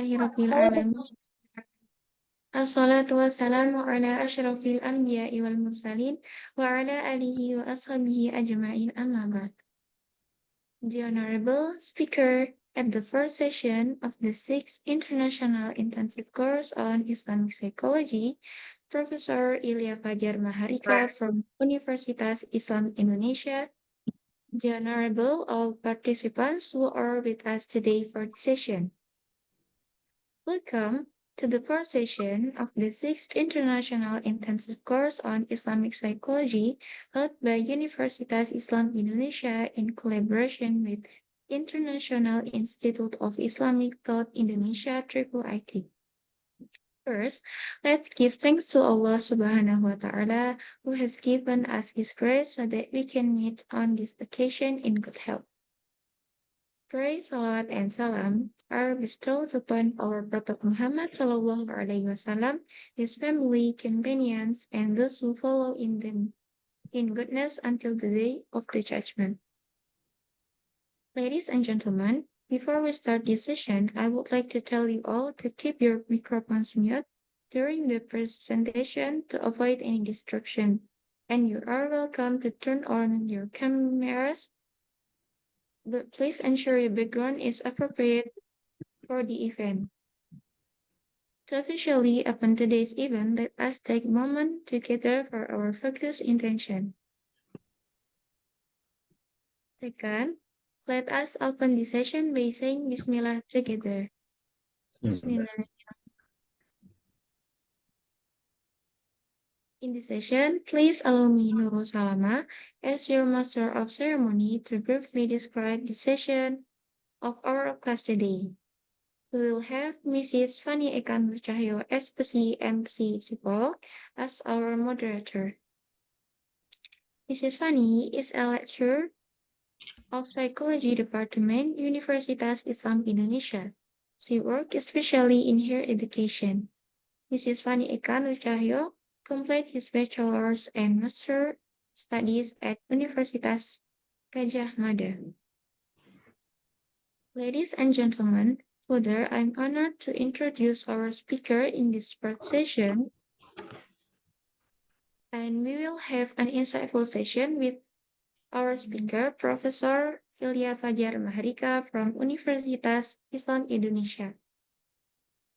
Alhamdulillahirabbil alamin. Assalatu wassalamu ala asyrafil anbiya'i wal mursalin wa ala alihi wa ashabihi ajma'in amma ba'd. The Honorable Speaker at the first session of the 6th International Intensive Course on Islamic Psychology, Professor Ilya Fajar Maharika from Universitas Islam Indonesia, the Honorable all participants who are with us today for the session. Welcome to the first session of the 6th International Intensive Course on Islamic Psychology held by Universitas Islam Indonesia in collaboration with International Institute of Islamic Thought Indonesia IIIT. First, let's give thanks to Allah Subhanahu wa Ta'ala who has given us His grace so that we can meet on this occasion in good health. Praise, salawat, and salam are bestowed upon our Prophet Muhammad Sallallahu Alaihi Wasallam, his family, companions, and those who follow in them in goodness until the day of the judgment. Ladies and gentlemen, before we start this session, I would like to tell you all to keep your microphones mute during the presentation to avoid any distraction, and you are welcome to turn on your cameras, but please ensure your background is appropriate for the event. To officially open today's event, let us take a moment together for our focused intention. Second, let us open the session by saying Bismillah together. Bismillah. In this session, please allow me, Nurul Salama, as your master of ceremony, to briefly describe the session of our class today. We will have Mrs. Fanny Ekan Cahyo, SPC MC Psikolog, as our moderator. Mrs. Fanny is a lecturer of Psychology Department, Universitas Islam Indonesia. She works especially in higher education. Mrs. Fanny Ekan Cahyo completed his bachelor's and master studies at Universitas Gajah Mada. Ladies and gentlemen, further, I'm honored to introduce our speaker in this first session, and we will have an insightful session with our speaker, Professor Ilya Fajar Maharika from Universitas Islam Indonesia.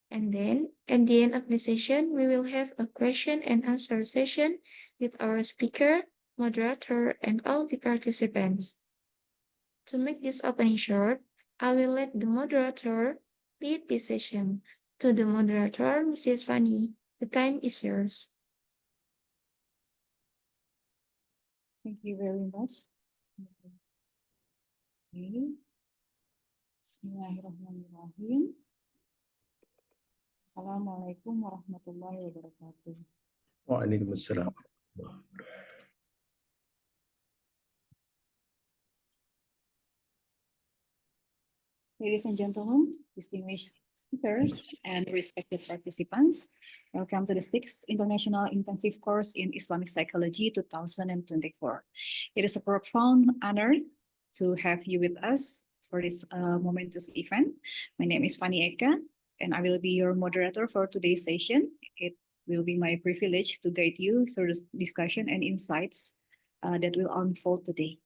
And then, at the end of the session, we will have a question and answer session with our speaker, moderator, and all the participants. To make this opening short, I will let the moderator lead this session. To the moderator, Mrs. Fanny, the time is yours. Thank you very much. Okay. Bismillahirrahmanirrahim. Assalamualaikum warahmatullahi wabarakatuh. Waalaikumsalam. Ladies and gentlemen, distinguished speakers and respected participants, welcome to the 6th International Intensive Course in Islamic Psychology 2024. It is a profound honor to have you with us for this momentous event. My name is Fanny Eka, and I will be your moderator for today's session. It will be my privilege to guide you through the discussion and insights that will unfold today.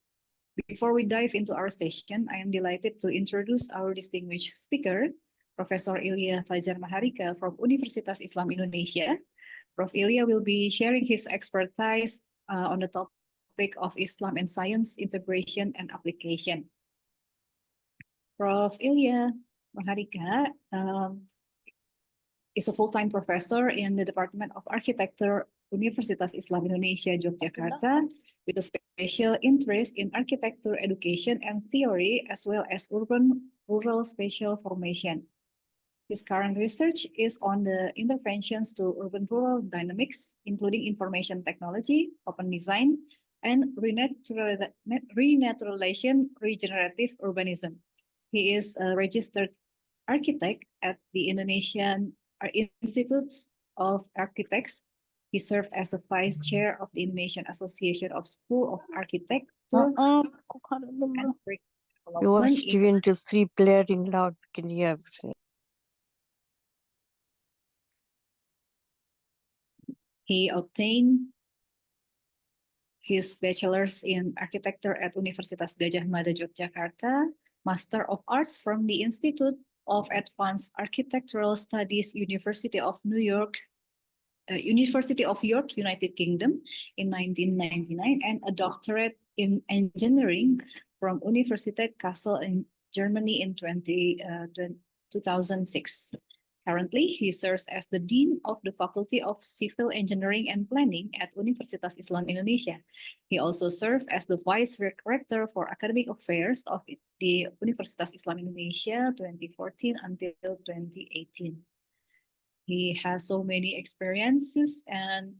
Before we dive into our session, I am delighted to introduce our distinguished speaker, Professor Ilya Fajar Maharika from Universitas Islam Indonesia. Prof. Ilya will be sharing his expertise on the topic of Islam and science integration and application. Prof. Ilya Maharika is a full-time professor in the Department of Architecture, Universitas Islam Indonesia, Yogyakarta, with a special interest in architecture education and theory, as well as rural spatial formation. His current research is on the interventions to urban-rural dynamics, including information technology, open design, and renaturalization regenerative urbanism. He is a registered architect at the Indonesian Institute of Architects. He served as a vice chair of the Indonesian Association of School of Architecture. You watch TV until sleep blaring loud. Can you hear everything? He obtained his bachelor's in architecture at Universitas Gadjah Mada Yogyakarta, Master of Arts from the Institute of Advanced Architectural Studies, University of York, United Kingdom in 1999, and a doctorate in engineering from Universität Kassel in Germany in 2006. Currently, he serves as the Dean of the Faculty of Civil Engineering and Planning at Universitas Islam Indonesia. He also served as the Vice Rector for Academic Affairs of the Universitas Islam Indonesia 2014 until 2018. He has so many experiences and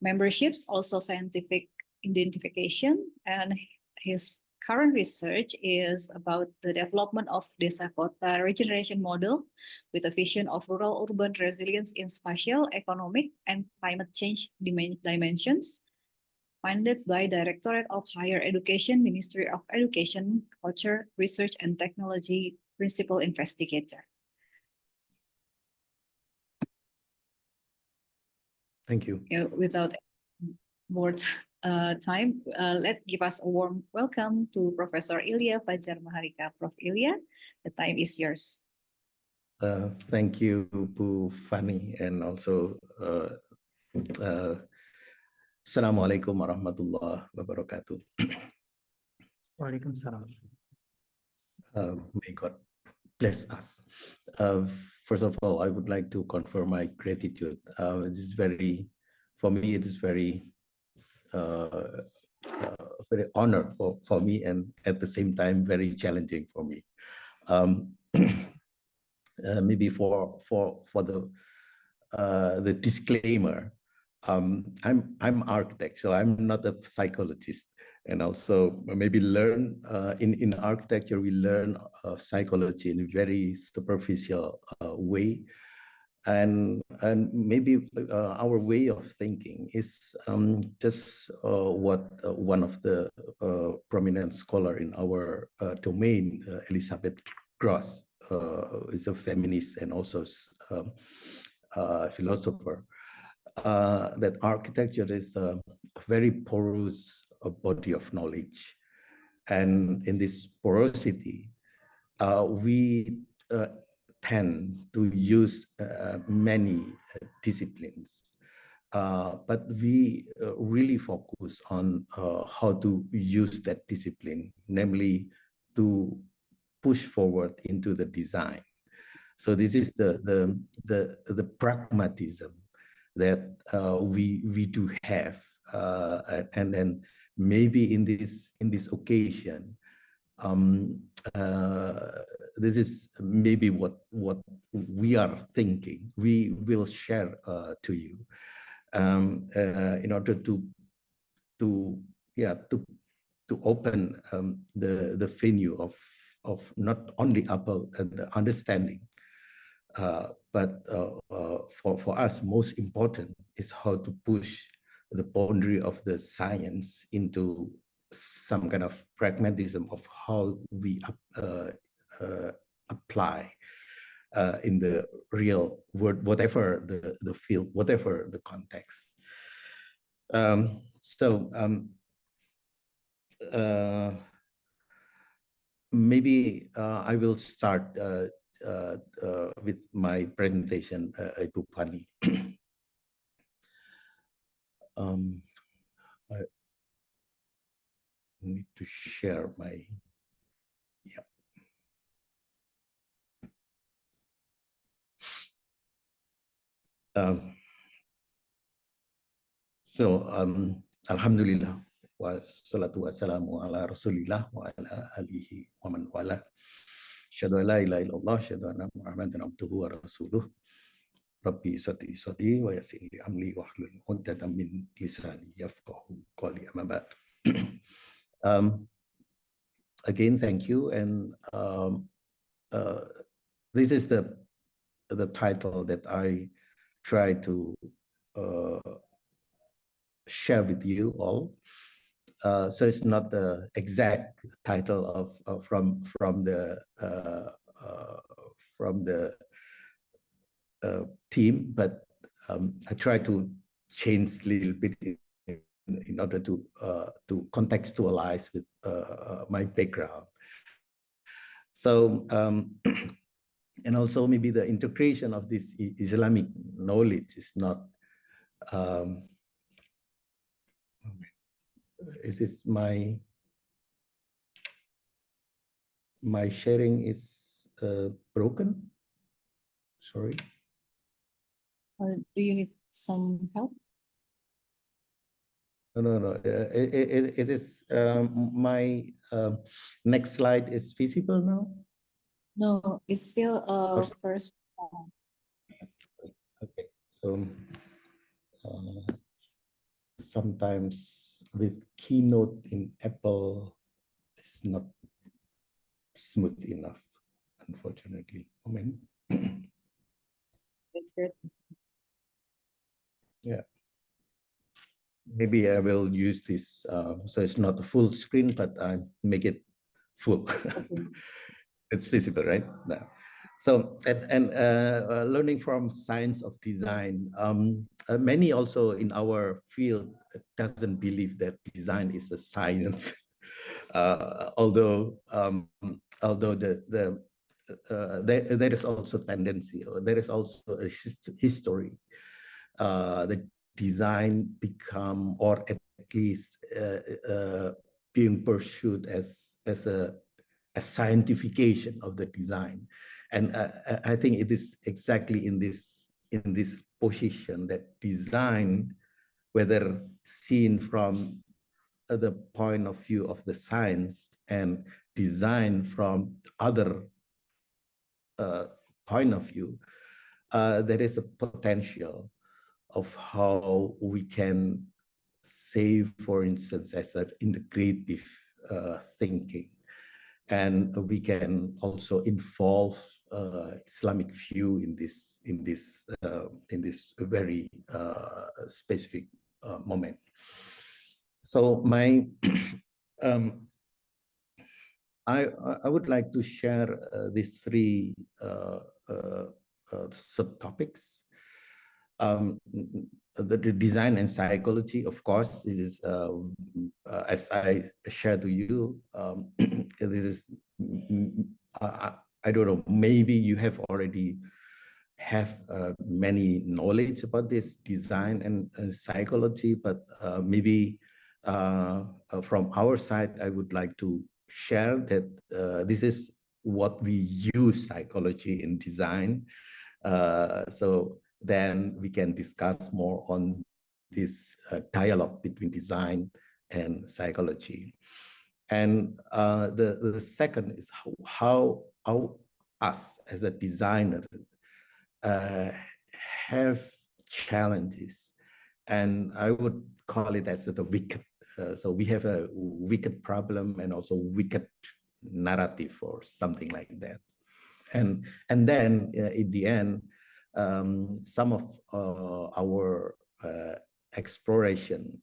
memberships, also scientific identification, and his current research is about the development of Desa Kota regeneration model with a vision of rural-urban resilience in spatial, economic, and climate change dimensions, funded by Directorate of Higher Education, Ministry of Education, Culture, Research, and Technology, Principal Investigator. Thank you. Without more time, let's give us a warm welcome to Professor Ilya Fajar Maharika. Prof. Ilya, the time is yours. Thank you, Bu Fani, and also Assalamualaikum warahmatullahi wabarakatuh. Waalaikumsalam. May God bless us. First of all, I would like to confirm my gratitude. It is very, for me, it is very honor for me, and at the same time very challenging for me. Maybe for the disclaimer, I'm architect, so I'm not a psychologist, and also maybe learn in architecture we learn psychology in a very superficial way. And maybe our way of thinking is just what one of the prominent scholar in our domain, Elizabeth Gross, is a feminist and also philosopher, that architecture is a very porous body of knowledge, and in this porosity, we tend to use many disciplines, but we really focus on how to use that discipline, namely to push forward into the design. So this is the pragmatism that we do have, and then maybe in this occasion, this is maybe what we are thinking. We will share to you in order to open the venue of not only about the understanding, but for us most important is how to push the boundary of the science into some kind of pragmatism of how we apply in the real world, whatever the field, whatever the context. Maybe I will start with my presentation, Ibu Pani. I need to share my, yeah. Alhamdulillah wa salatu wassalamu ala rasulillah wa ala alihi wa man wala. Asyhadu an la ilaha illallah, asyhadu anna Muhammadan abduhu wa rasuluh. Rabbi sadi wa yassir li amri wa hlul 'uqdatam min lisani yafqahu qawli, amma ba'd. Again, thank you, and this is the title that I try to share with you all. So it's not the exact title of from the theme, but I try to change a little bit in order to contextualize with my background. So, and also maybe the integration of this Islamic knowledge is not, is this my sharing is broken? Sorry. Do you need some help? No. It is my next slide is visible now? No, it's still first. Okay, so sometimes with Keynote in Apple, it's not smooth enough, unfortunately. Moment. Yeah. Maybe I will use this, so it's not a full screen, but I make it full. It's visible, right? No. So, learning from science of design, many also in our field doesn't believe that design is a science. Although there is also tendency, or there is also a history that design become, or at least being pursued as a scientification of the design. And I think it is exactly in this position that design, whether seen from the point of view of the science and design from other point of view, there is a potential of how we can say, for instance, as an integrative thinking. And we can also involve Islamic view in this very specific moment. So my I would like to share these three subtopics. The design and psychology, of course, this is as I shared to you. This is I don't know. Maybe you have already have many knowledge about this design and psychology, but maybe from our side, I would like to share that this is what we use psychology in design. So then we can discuss more on this dialogue between design and psychology. And the second is how us as a designer have challenges, and I would call it as the wicked. So we have a wicked problem and also wicked narrative or something like that. And then in the end, some of our exploration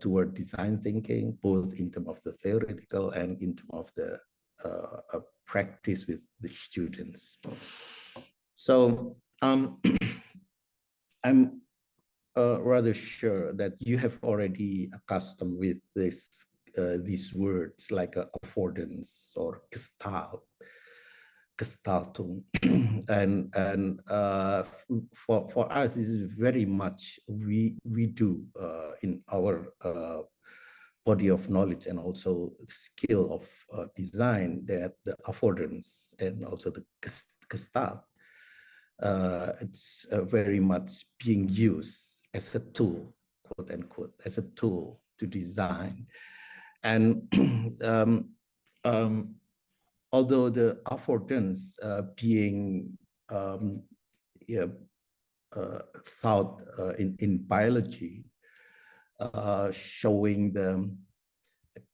toward design thinking, both in terms of the theoretical and in terms of the practice with the students. So I'm rather sure that you have already accustomed with this these words like affordance or Gestaltung, and for us, this is very much we do in our body of knowledge and also skill of design, that the affordance and also the Gestalt, it's very much being used as a tool, quote unquote, as a tool to design. And although the affordance being thought in biology, showing the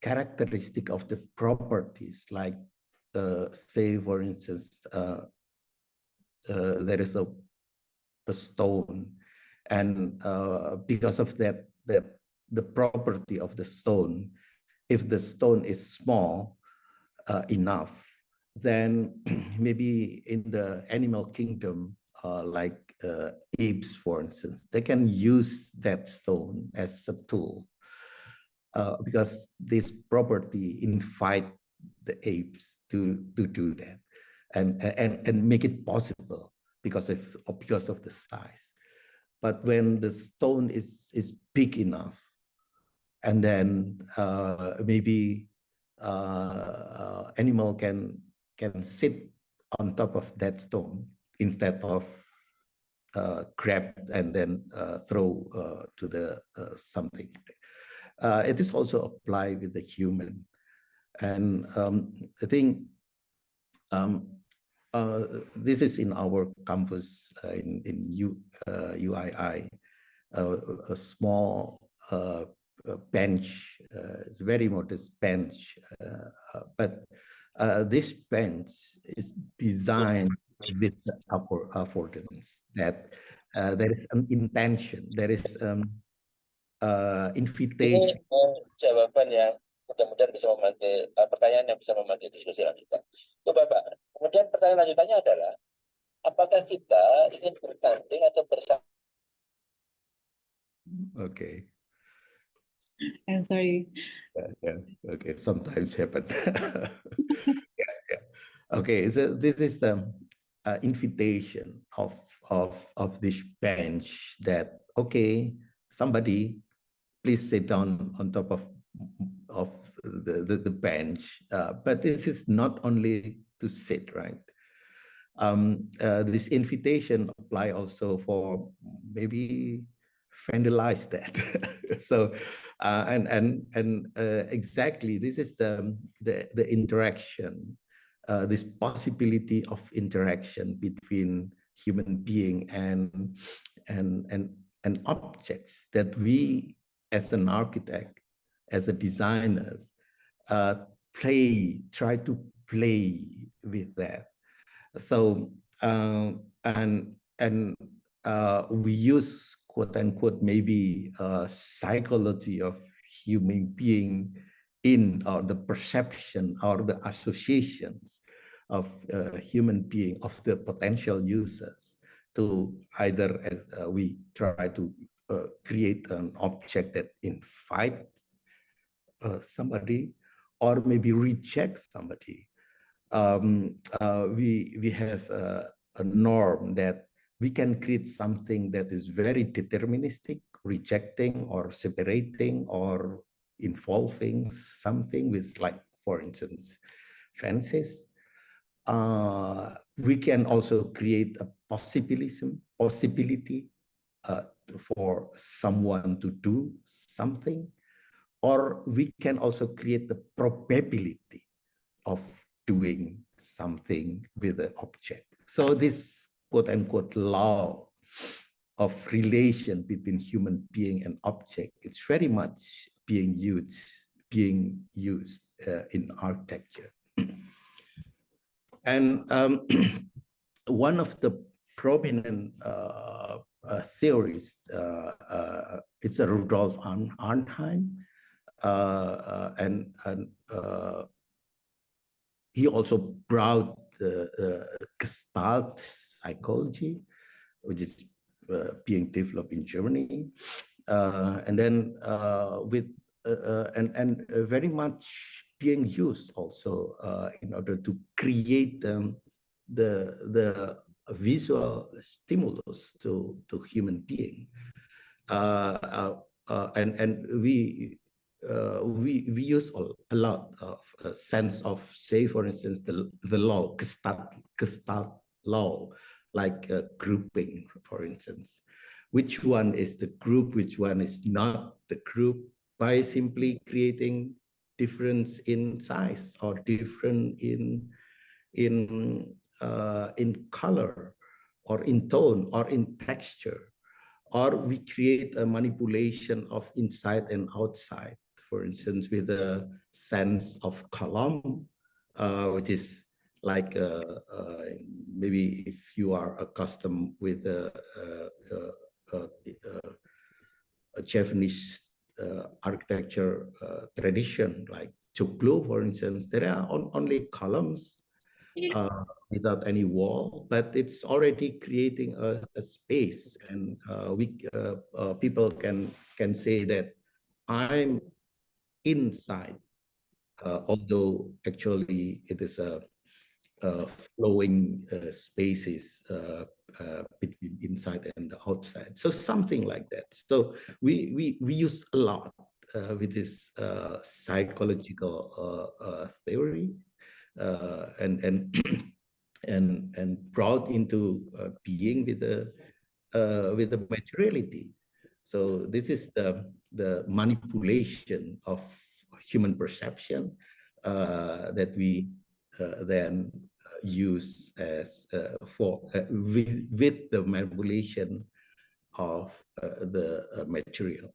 characteristic of the properties, like say, for instance, there is a stone, and because of that the property of the stone, if the stone is small enough, then maybe in the animal kingdom, like apes, for instance, they can use that stone as a tool because this property invite the apes to do that and make it possible because of the size. But when the stone is big enough, and then maybe animal can sit on top of that stone instead of grab and then throw to the something. It is also applied with the human, and I think this is in our campus in UII, a small bench, very modest bench, but this bench is designed with the affordance that there is an intention, there is invitation. Jawaban yang mudah-mudahan bisa membantu, pertanyaan yang bisa membantu diskusi lanjutan. Itu Bapak. Kemudian pertanyaan lanjutannya adalah, apakah kita ingin bertanding atau bersama? Okay. I'm sorry. Yeah. Okay. Sometimes happen. Yeah. Okay. So this is the invitation of this bench that, okay, somebody please sit down on top of the bench. But this is not only to sit, right? This invitation apply also for maybe vandalize that. So exactly, this is the interaction, this possibility of interaction between human being and objects that we as an architect, as a designer, try to play with that. So we use quote unquote maybe psychology of human being in or the perception or the associations of human being, of the potential users, to either as we try to create an object that invites somebody or maybe rejects somebody. We have a norm that we can create something that is very deterministic, rejecting or separating or involving something with, like, for instance, fences. We can also create a possibility for someone to do something, or we can also create the probability of doing something with the object. So this quote unquote law of relation between human being and object, it's very much being used in architecture. And one of the prominent theorists, it's a Rudolf Arnheim, and he also brought the Gestalt psychology, which is being developed in Germany, and then very much being used also in order to create the visual stimulus to human being, and we use a lot of sense of, say, for instance, the law, Gestalt law, like grouping, for instance. Which one is the group, which one is not the group, by simply creating difference in size or different in color or in tone or in texture, or we create a manipulation of inside and outside, for instance, with a sense of column, which is like maybe if you are accustomed with a Japanese architecture tradition, like Chuklu, for instance, there are only columns, without any wall, but it's already creating a space, and people can say that I'm inside, although actually it is a flowing spaces between inside and the outside. So something like that. So we use a lot with this psychological theory, and and brought into being with the materiality. So this is the manipulation of human perception that we then use as with the manipulation of the material.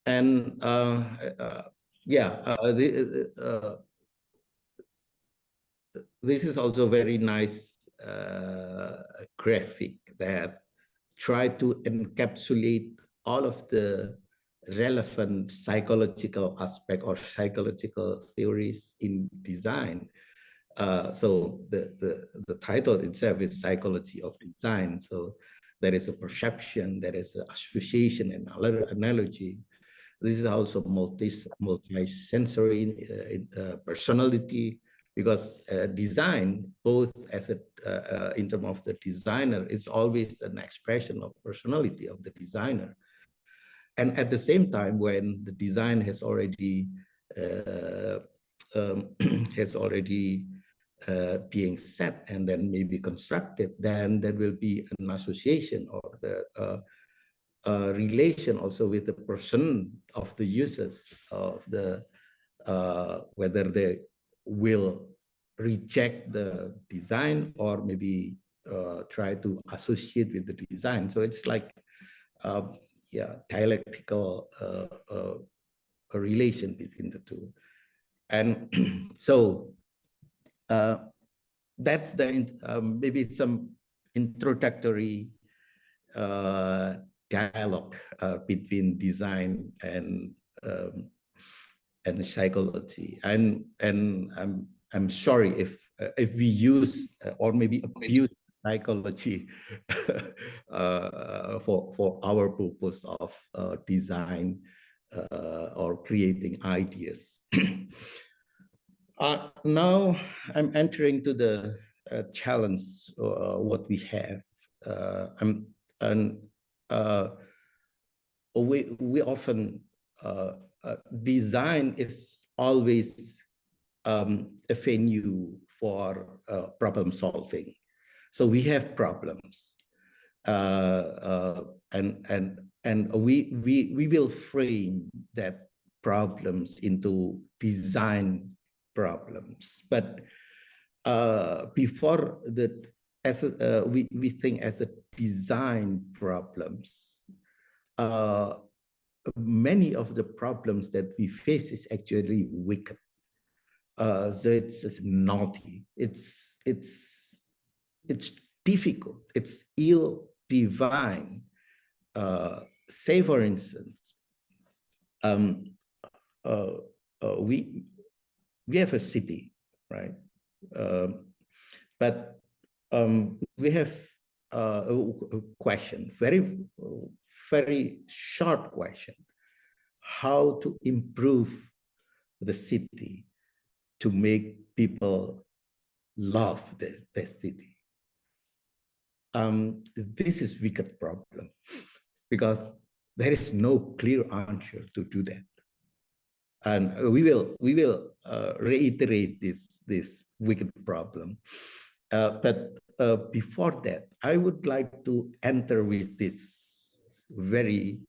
And this is also very nice graphic that try to encapsulate all of the relevant psychological aspect or psychological theories in design. So the title itself is Psychology of Design. So there is a perception, there is an association and analogy. This is also multi-sensory personality, because design, both as a in terms of the designer, is always an expression of personality of the designer. And at the same time, when the design has already being set and then maybe constructed, then there will be an association or the relation also with the person of the users of the whether they will reject the design or maybe try to associate with the design. So it's like dialectical a relation between the two. And so that's the maybe some introductory dialogue between design and psychology. And I'm sorry if we use or maybe abuse psychology for our purpose of design or creating ideas. Now I'm entering to the challenge what we have. We often design is always a venue for problem solving. So we have problems, and we will frame that problems into design problems. But before that, as we think as a design problems, many of the problems that we face is actually wicked. So it's naughty. It's difficult. It's ill-divine. Say, for instance, we have a city, right? But we have a question, very short question: how to improve the city to make people love the city? This is wicked problem, because there is no clear answer to do that. And we will reiterate this wicked problem. But before that, I would like to enter with this very.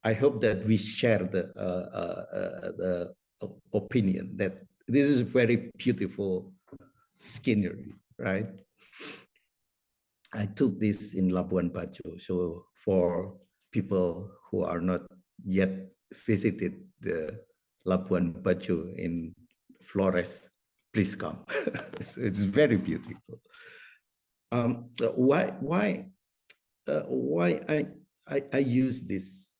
I hope that we share the opinion that this is very beautiful scenery, right? I took this in Labuan Bajo. So for people who are not yet visited the Labuan Bajo in Flores, please come. It's very beautiful. Why I use this?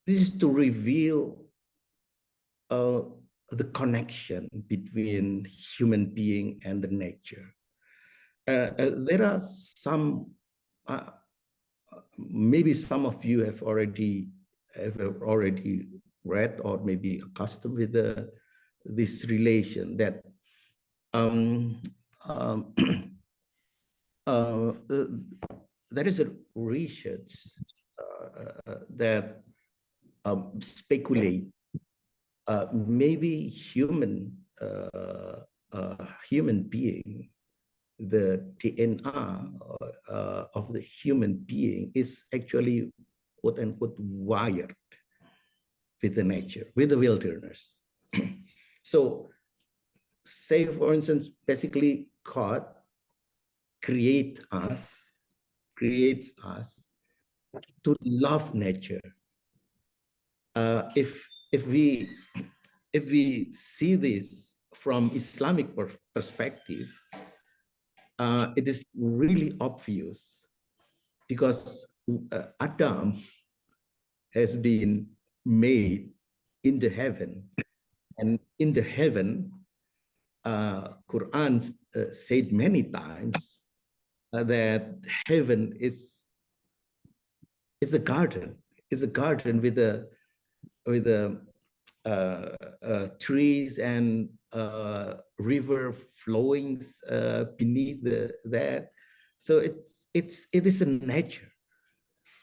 This this is to reveal the connection between human being and the nature. There are some, maybe some of you have already read or maybe accustomed with this relation that there is a research that speculate maybe human being, the DNA of the human being is actually quote unquote wired with the nature, with the wilderness. So say for instance, basically God creates us to love nature. If we see this from Islamic perspective, it is really obvious because Adam has been made in the heaven, and in the heaven, Quran said many times that heaven is a garden, with trees and river flowing beneath that. So it is a nature.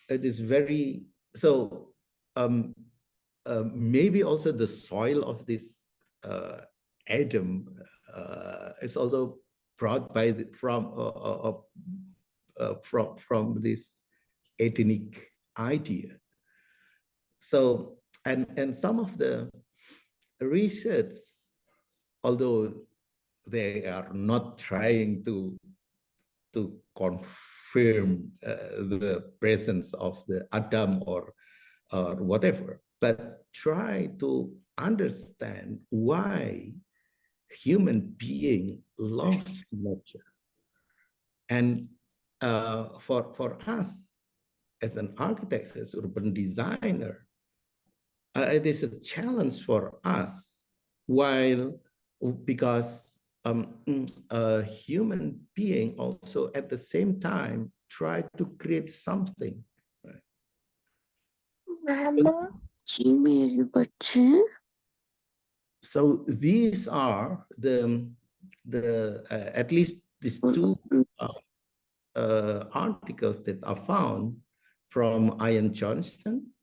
It is very so. Maybe also the soil of this Adam is also brought by from this ethnic idea. So and some of the research, although they are not trying to confirm the presence of the Adam or whatever, but try to understand why human being loves nature. And for us as an architect, as urban designer, it is a challenge for us, because a human being also at the same time try to create something. So these are the at least these two articles that are found from Ian Johnston,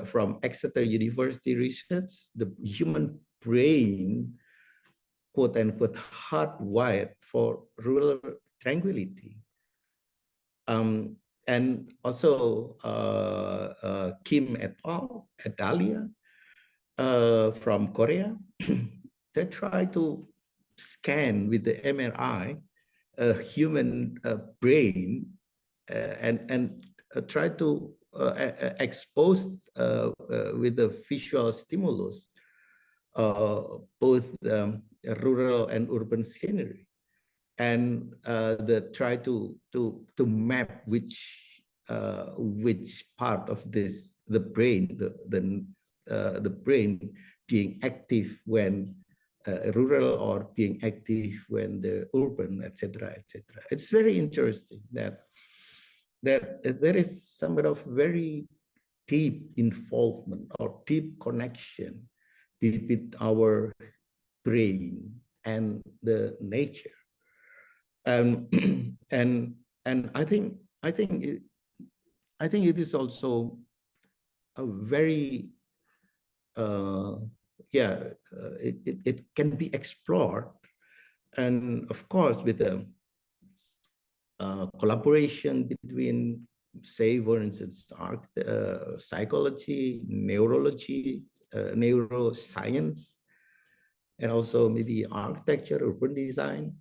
from Exeter University Research, the human brain, quote unquote, hardwired for rural tranquility. And also Kim et al., Italia, from Korea, they try to scan with the MRI a human brain and try to expose with the visual stimulus both rural and urban scenery, and try to map which part of this the brain the brain being active when rural or being active when the urban, etc., etc. It's very interesting that there is some kind of very deep involvement or deep connection between our brain and the nature. And I think it is also a very it can be explored, and of course with the collaboration between, say, for instance, psychology, neurology, neuroscience, and also maybe architecture, urban design,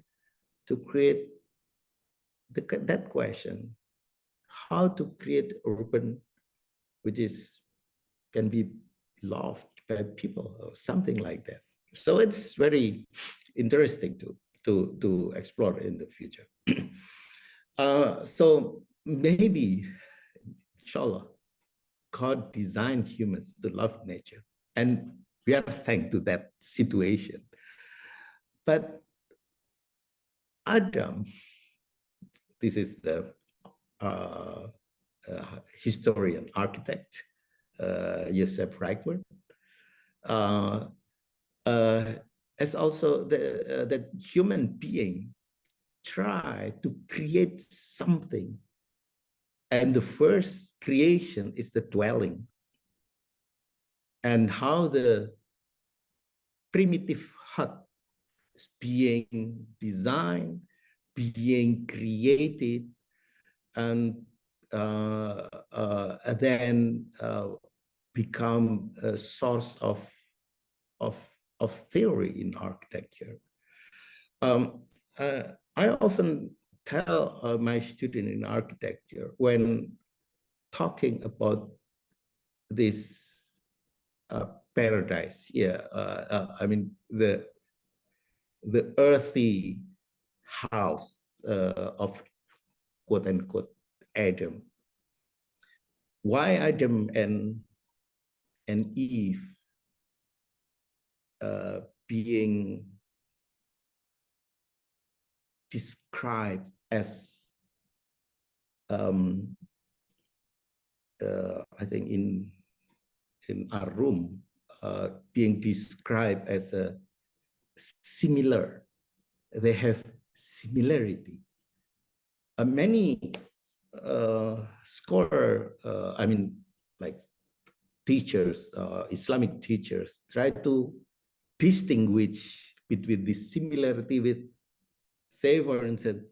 to create that question: how to create urban which can be loved by people, or something like that. So it's very interesting to explore in the future. So maybe inshallah, God designed humans to love nature. And we are thankful to that situation. But Adam, this is the historian, architect, Joseph Reichert, as also that human being try to create something. And the first creation is the dwelling. And how the primitive hut is being designed, being created, and then become a source of theory in architecture. I often tell my student in architecture when talking about this paradise, I mean the earthy house of quote unquote Adam. Why Adam and Eve being described as I think in our room being described as a similar. They have similarity. Many scholar, I mean, like teachers, Islamic teachers, try to distinguish between this similarity with, say, for instance,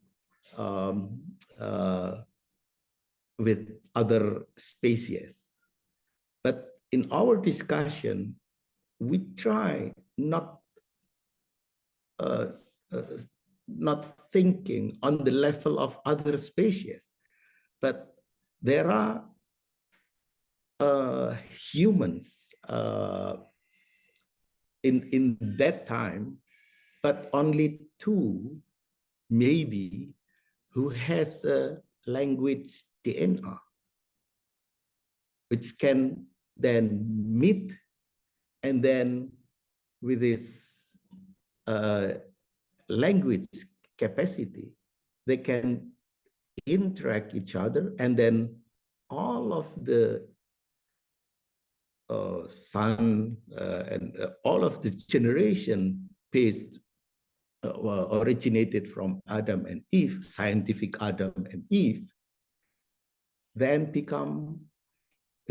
with other species. But in our discussion, we try not thinking on the level of other species, but there are humans in that time, but only two maybe who has a language DNA, which can then meet, and then with this language capacity, they can interact each other, and then all of the son and all of the generation based originated from Adam and Eve, scientific Adam and Eve, then become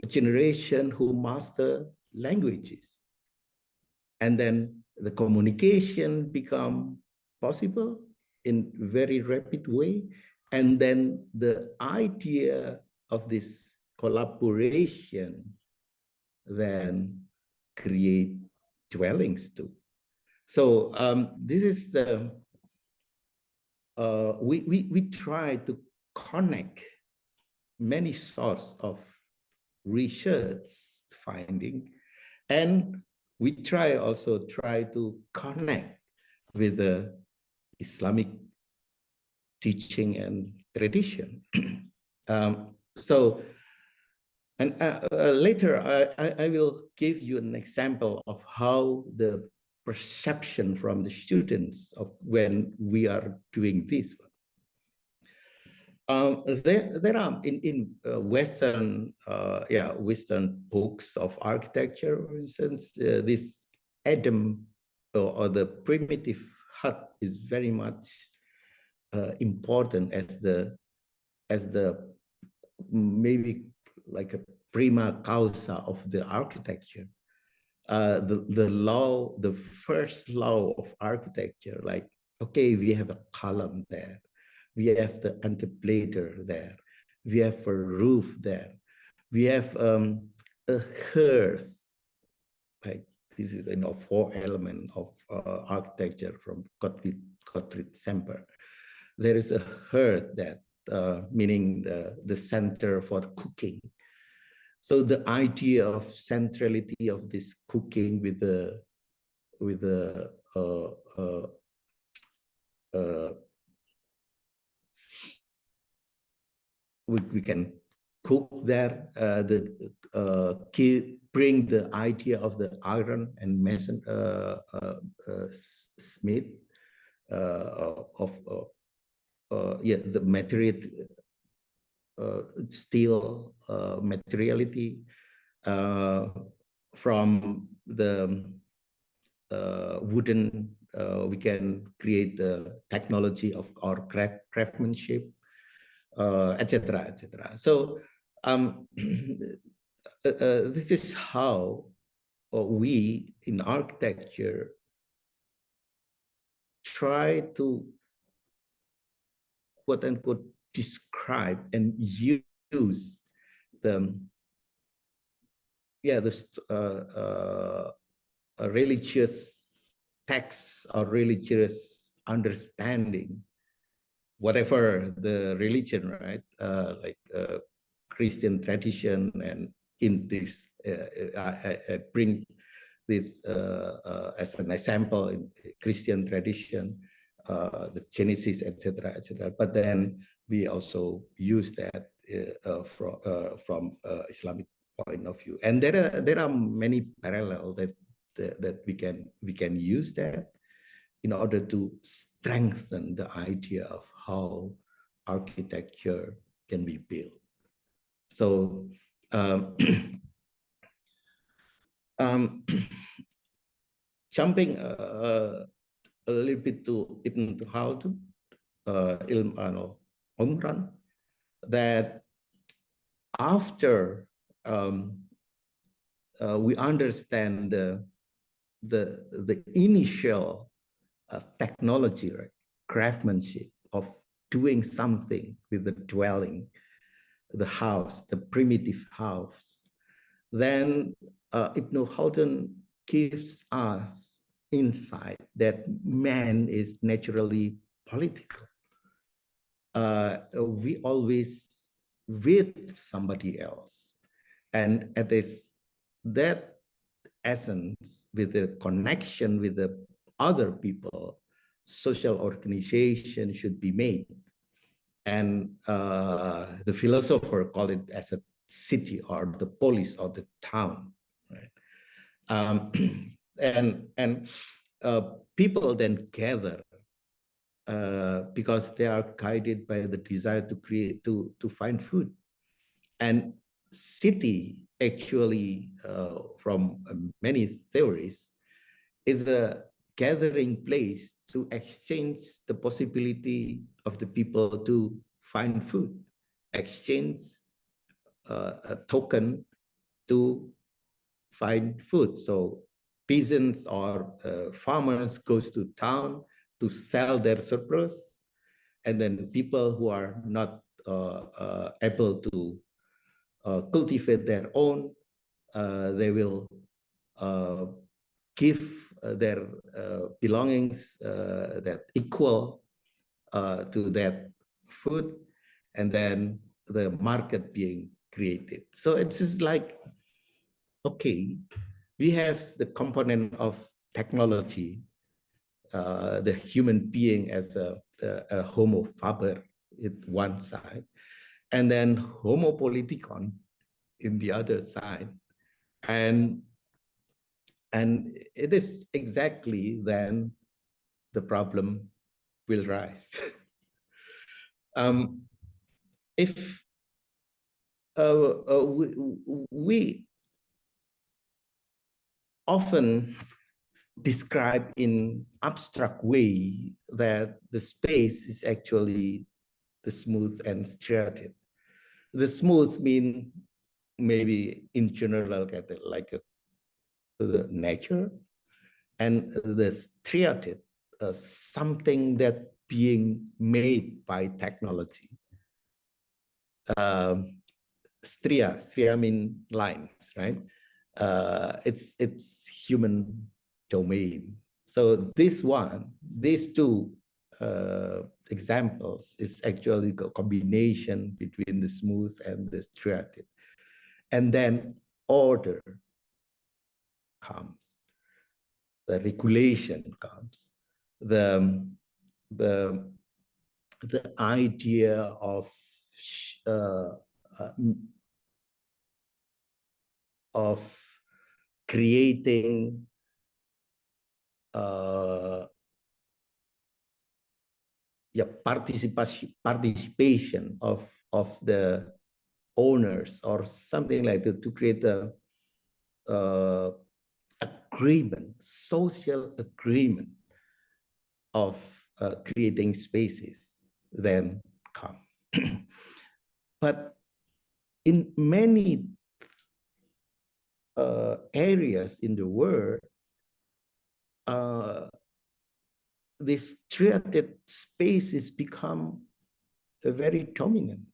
a generation who master languages. And then the communication become possible in very rapid way. And then the idea of this collaboration then create dwellings too. So this is the, we try to connect many sources of research finding, and we also try to connect with the Islamic teaching and tradition. And later I will give you an example of how the perception from the students of when we are doing this. There are in Western Western books of architecture, for instance, this Adam or the primitive hut is very much important as the maybe like a prima causa of the architecture. The first law of architecture, like, okay, we have a column there, we have the anteblader there, we have a roof there, we have a hearth, like this is, you know, 4 elements of architecture from Gottfried Semper. There is a hearth that meaning the center for cooking. So the idea of centrality of this cooking with the we can cook there, bring the idea of the iron and mason smith the material steel materiality from the wooden. We can create the technology of our craftsmanship, etc., etc. So this is how we in architecture try to quote unquote describe and use the religious texts or religious understanding, whatever the religion, right? Like Christian tradition, and in this, I bring this as an example in Christian tradition, the Genesis, etc., etc. But then we also use that from Islamic point of view, and there are many parallels that we can use that in order to strengthen the idea of how architecture can be built. So jumping a little bit to Ibn Khaldun, Umran, that after we understand the initial technology, right, craftsmanship of doing something with the dwelling, the house, the primitive house, then Ibn Khaldun gives us insight that man is naturally political. We always with somebody else, and at that essence, with the connection with the other people, social organization should be made. And the philosopher call it as a city or the polis or the town, right? And people then gather because they are guided by the desire to create, to find food. And city actually, from many theories, is a gathering place to exchange the possibility of the people to find food, exchange a token to find food. So peasants or farmers goes to town to sell their surplus, and then people who are not able to cultivate their own, they will give their belongings that equal to that food, and then the market being created. So it's just like, okay, we have the component of technology, the human being as a homo faber in one side, and then homo politikon in the other side. And it is exactly then the problem will rise. If we often describe in abstract way that the space is actually the smooth and striated. The smooth mean maybe in general like the nature, and the striated, something that being made by technology. Stria mean lines, right? It's human domain. So these two examples is actually a combination between the smooth and the striated, and then order comes, the regulation comes, the idea of of creating participation of the owners or something like that, to create a agreement, social agreement of creating spaces then come. But in many areas in the world, this triaded spaces become very dominant.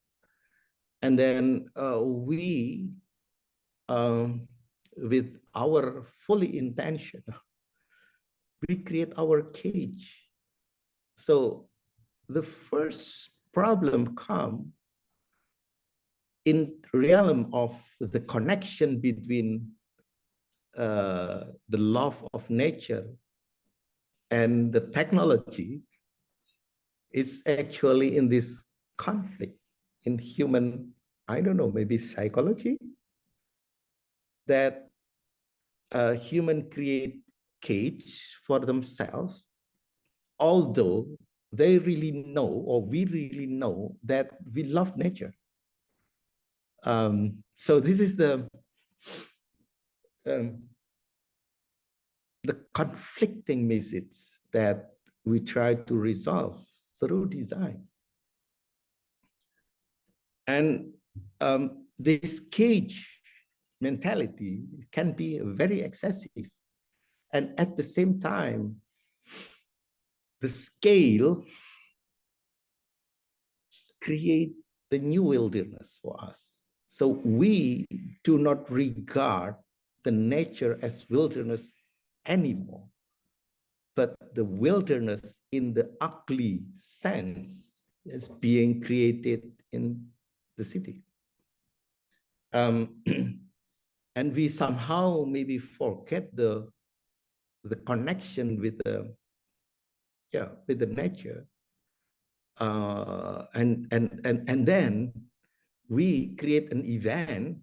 And then we, with our fully intention, we create our cage. So the first problem comes in realm of the connection between the love of nature and the technology is actually in this conflict in human, I don't know, maybe psychology, that human create cage for themselves, although they really know, or we really know, that we love nature. So this is the conflicting message that we try to resolve through design. And this cage mentality can be very excessive. And at the same time, the scale create the new wilderness for us. So we do not regard the nature as wilderness anymore, but the wilderness in the ugly sense is being created in the city. And we somehow maybe forget the connection with the nature, and then we create an event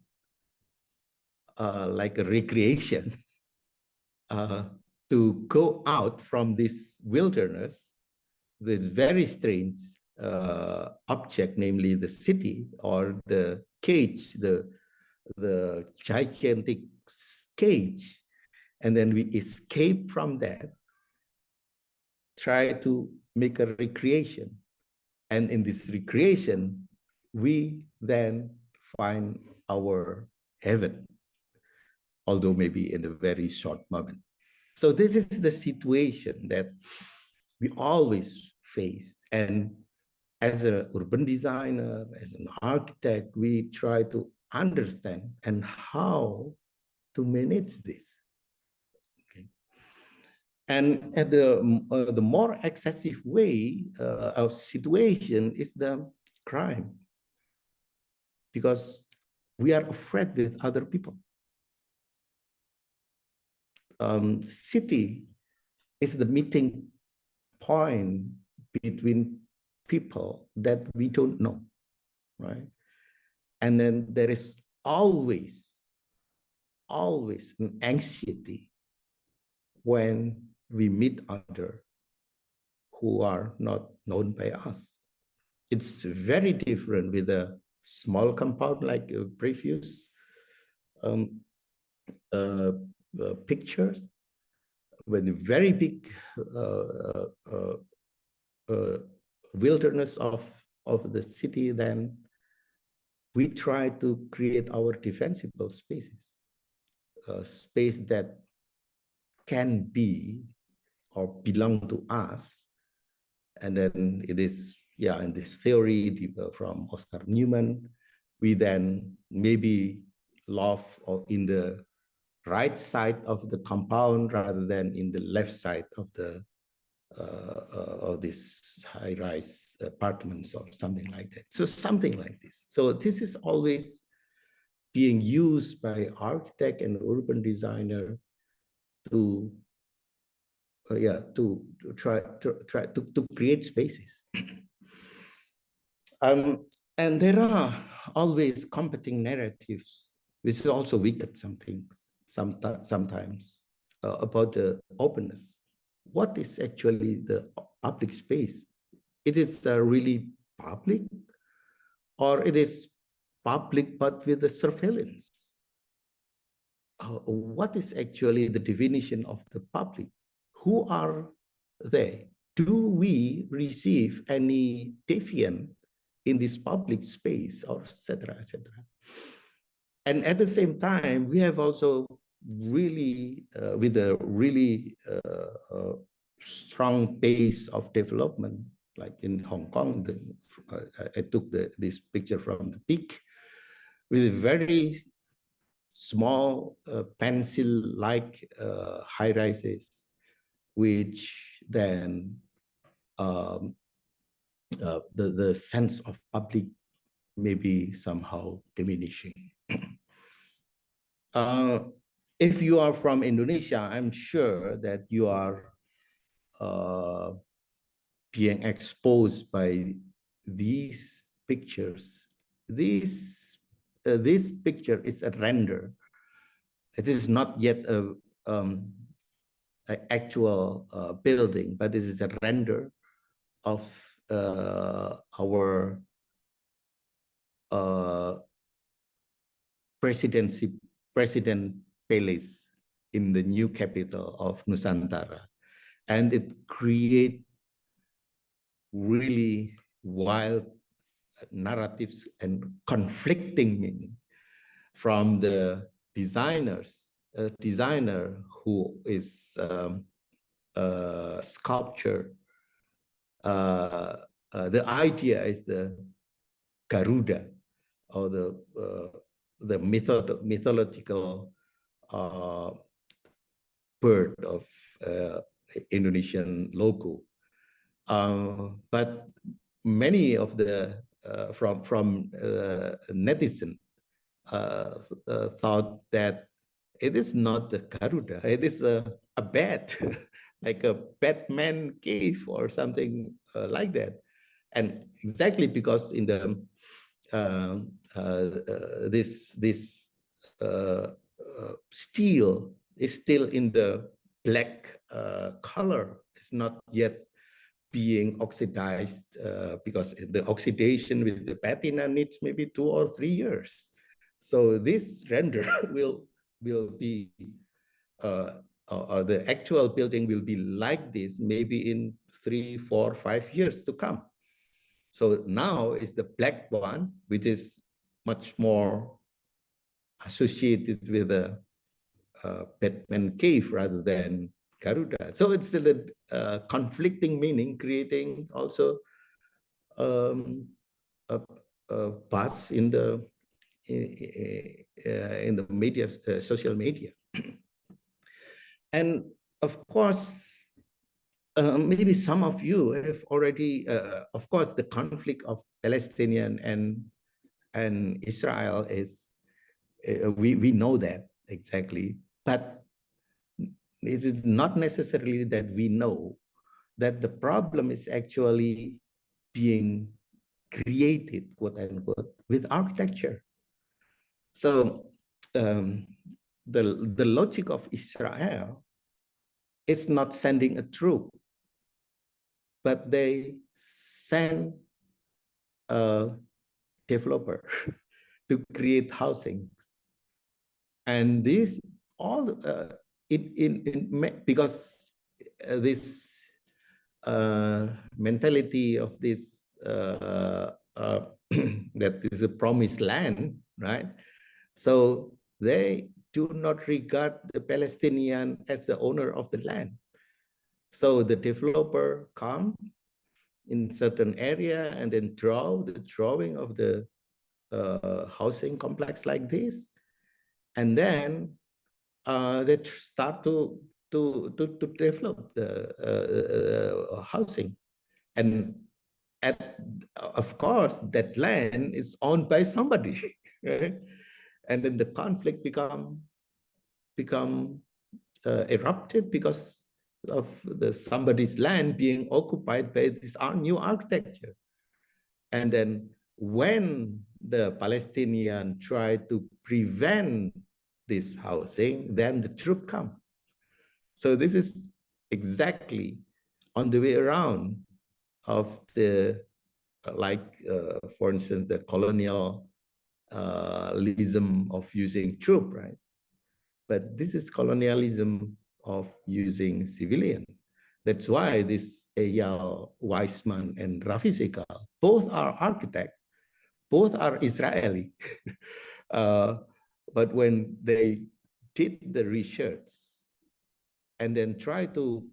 like a recreation to go out from this wilderness, this very strange object, namely the city or the cage, the gigantic cage, and then we escape from that, try to make a recreation. And in this recreation, we then find our heaven, although maybe in a very short moment. So this is the situation that we always face. And as an urban designer, as an architect, we try to understand and how to manage this. Okay. And at the more excessive way, our situation is the crime, because we are afraid with other people. City is the meeting point between people that we don't know, right? And then there is always an anxiety when we meet others who are not known by us. It's very different with a small compound like previous pictures. When a very big wilderness of the city, then we try to create our defensible spaces, space that can be or belong to us. And then it is, in this theory from Oscar Newman, we then maybe love in the right side of the compound rather than in the left side of the of this high-rise apartments or something like that. So something like this. So this is always being used by architect and urban designer to try to create spaces. And there are always competing narratives, which is also wicked some things, sometimes about the openness. What is actually the public space? It is really public, or it is public but with the surveillance? What is actually the definition of the public? Who are they? Do we receive any deviant in this public space, or etc., etc.? And at the same time, we have also really, with a really strong pace of development, like in Hong Kong, I took this picture from the peak, with very small pencil-like high-rises, which then the sense of public may be somehow diminishing. If you are from Indonesia, I'm sure that you are being exposed by these pictures. This picture is a render. It is not yet an actual building, but this is a render of our President Palace in the new capital of Nusantara. And it creates really wild narratives and conflicting meaning from the designers, a designer who is a sculptor. The idea is the Garuda, or the mythological bird of Indonesian logo. But many of the from netizen thought that it is not the Garuda, it is a bat, like a Batman cave or something like that. And exactly because in the this steel is still in the black color. It's not yet being oxidized because the oxidation with the patina needs maybe 2 or 3 years. So this render will be the actual building will be like this maybe in 3, 4, 5 years to come. So now is the black one, which is much more associated with a Batman cave rather than Garuda. So it's still a conflicting meaning, creating also a buzz in the media, social media. And of course, maybe some of you have already, of course, the conflict of Palestinian and Israel is, we know that exactly, but it is not necessarily that we know that the problem is actually being created, quote unquote, with architecture. So the logic of Israel is not sending a troop, but they send a developer to create housing. And this all because this mentality of this that is a promised land, right? So they do not regard the Palestinian as the owner of the land. So the developer come in certain area and then draw the drawing of the housing complex like this, and then they start to develop the housing. And of course, that land is owned by somebody, right? And then the conflict become erupted because of somebody's land being occupied by this new architecture. And then when the Palestinian try to prevent this housing, then the troop come. So this is exactly on the way around of the, for instance, the colonialism of using troop, right? But this is colonialism of using civilian. That's why this Eyal Weizmann and Rafi Sekal, both are architects, both are Israeli. But when they did the research and then try to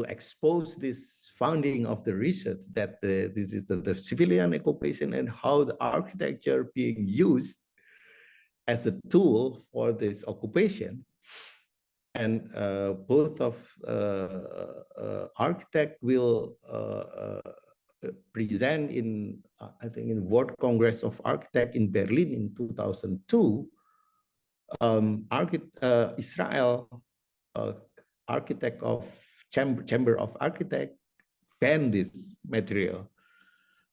expose this founding of the research that this is the civilian occupation and how the architecture being used as a tool for this occupation. And both of architect will present in, I think, in World Congress of Architects in Berlin in 2002. Israel architect of Chamber of Architects banned this material.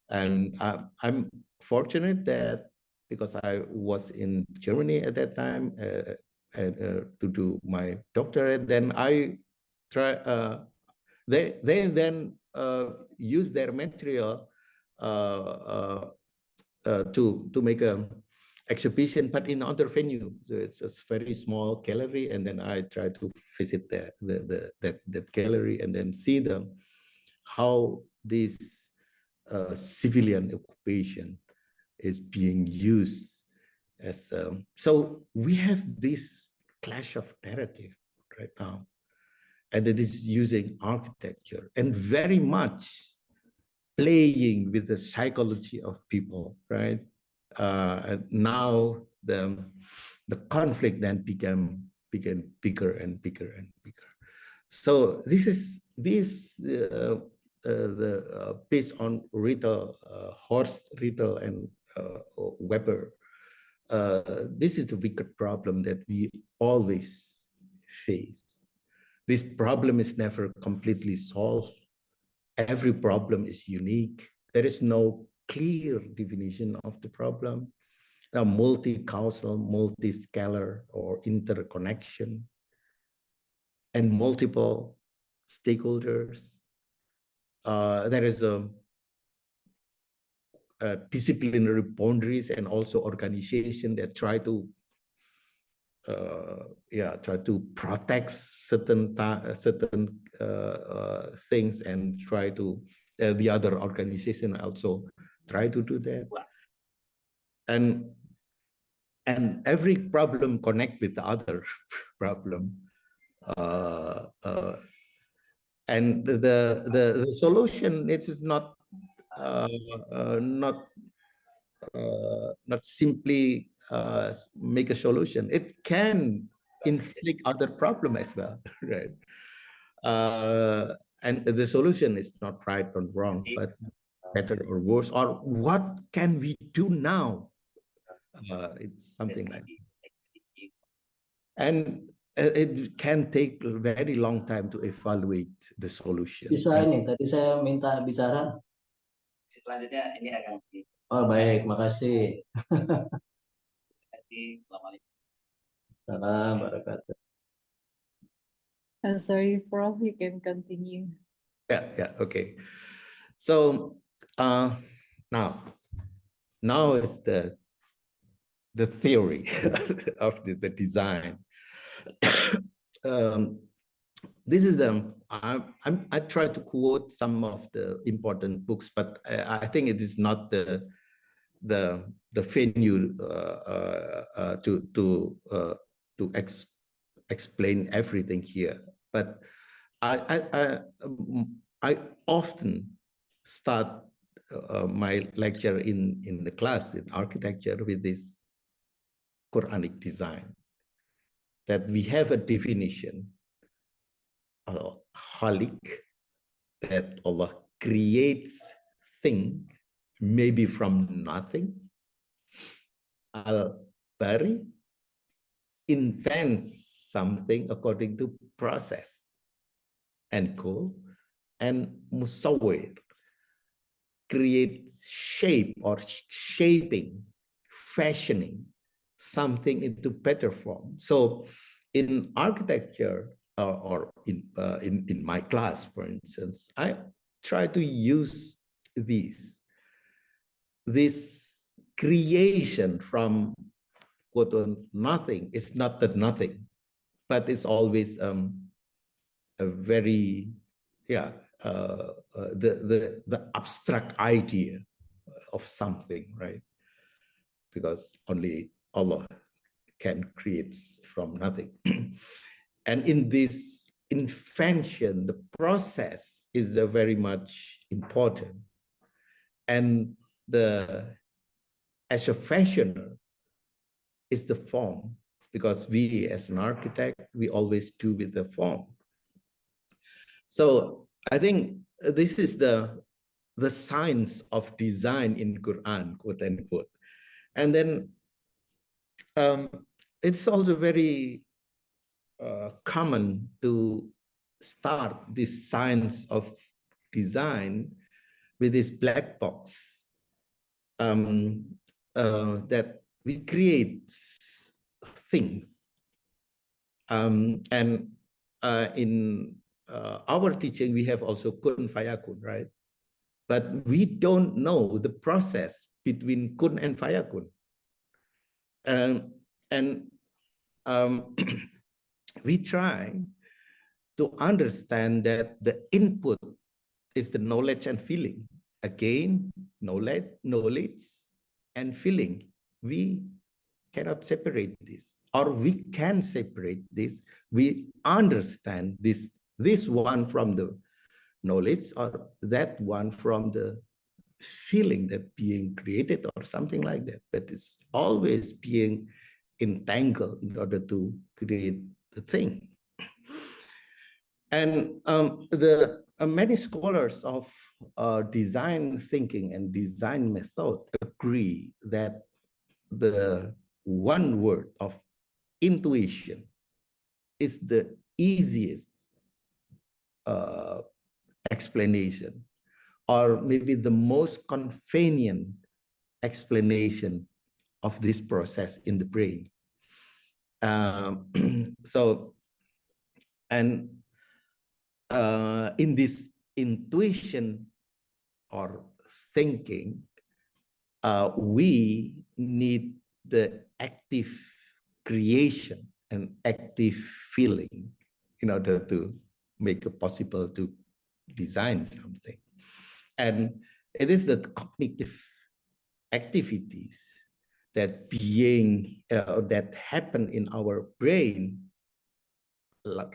And I'm fortunate that because I was in Germany at that time to do my doctorate, then I try. They then use their material to make a exhibition, but in other venue. So it's a very small gallery, and then I try to visit that gallery and then see them how this civilian occupation is being used as so we have this clash of narrative right now, and it is using architecture and very much playing with the psychology of people, right? And now the conflict then became bigger and bigger and bigger. So this is based on Ritter, Horst Ritter and Weber. This is the wicked problem that we always face. This problem is never completely solved. Every problem is unique. There is no clear definition of the problem. Now, multi-causal, multi-scalar, or interconnection, and multiple stakeholders. There is a disciplinary boundaries and also organization that try to protect certain things and try to the other organization also try to do that, and every problem connect with the other problem, and the solution, it is not simply make a solution. It can inflict other problem as well, right? And the solution is not right or wrong, but better or worse, or what can we do now? It's something like that. And it can take a very long time to evaluate the solution. Bisa ini, tadi saya minta bicara. Selanjutnya ini akan Oh baik, makasih. Salam barakatuh. I'm sorry, Prof, you can continue. Yeah, okay. So now is the theory of the design. This is I try to quote some of the important books, but I think it is not the venue to explain everything here. But I often start my lecture in the class in architecture with this Quranic design, that we have a definition, Khalik, that Allah creates thing maybe from nothing. Al-Bari invents something according to process and goal, and Musawwir, creates shape or shaping, fashioning something into better form. So in architecture or in my class, for instance, I try to use this creation from quote unquote nothing. It's not that nothing, but it's always a very the abstract idea of something, right? Because only Allah can create from nothing. And in this invention, the process is very much important. And as a fashioner is the form, because we as an architect, we always do with the form. So I think this is the science of design in Quran, quote unquote. And then it's also very common to start this science of design with this black box that we create things. And in our teaching, we have also kun fayakun, right? But we don't know the process between kun and fayakun. And we try to understand that the input is the knowledge and feeling. Again, knowledge and feeling. We cannot separate this, or we can separate this. We understand this one from the knowledge, or that one from the feeling that being created, or something like that. But it's always being entangled in order to create the thing. And many scholars of design thinking and design method agree that the one word of intuition is the easiest explanation, or maybe the most convenient explanation of this process in the brain. In this intuition or thinking, we need the active creation and active feeling in order to make it possible to design something. And it is the cognitive activities that that happen in our brain,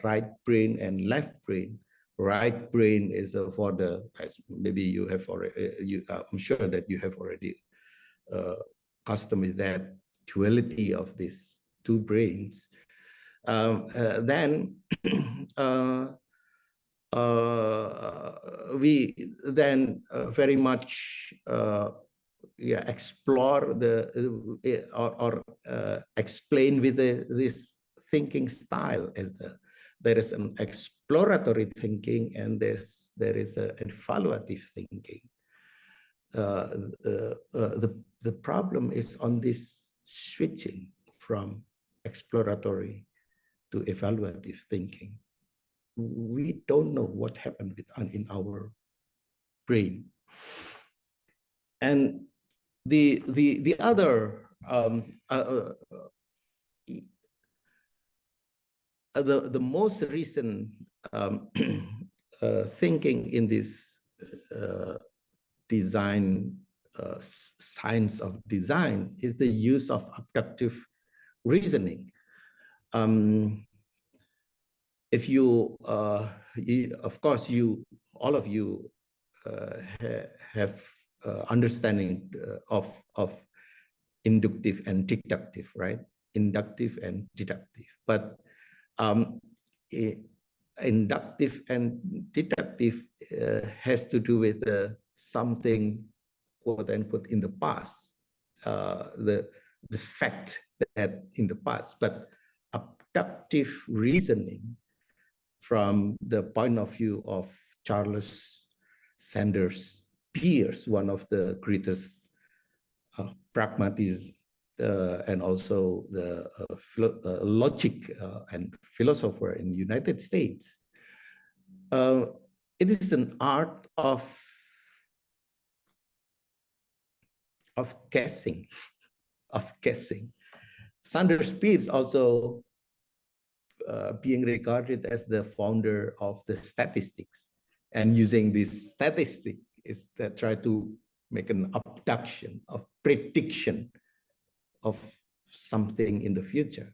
right brain and left brain. Right brain is for the, as maybe you have already, I'm sure that you have already accustomed with that duality of these two brains. Then we then very much explore or explain with this thinking style as there is an exploratory thinking and there is an evaluative thinking. The problem is on this switching from exploratory to evaluative thinking. We don't know what happened in our brain. And the other the most recent thinking in this design science of design is the use of abductive reasoning. If you, of course, all of you have understanding of inductive and deductive, right? Inductive and deductive. But inductive and deductive has to do with something, quote unquote, in the past, the fact that in the past. But abductive reasoning, from the point of view of Charles Sanders, Peirce, one of the greatest pragmatists and also the logic and philosopher in the United States. It is an art of guessing, Sanders Peirce also being regarded as the founder of the statistics, and using this statistic is that try to make an abduction of prediction of something in the future.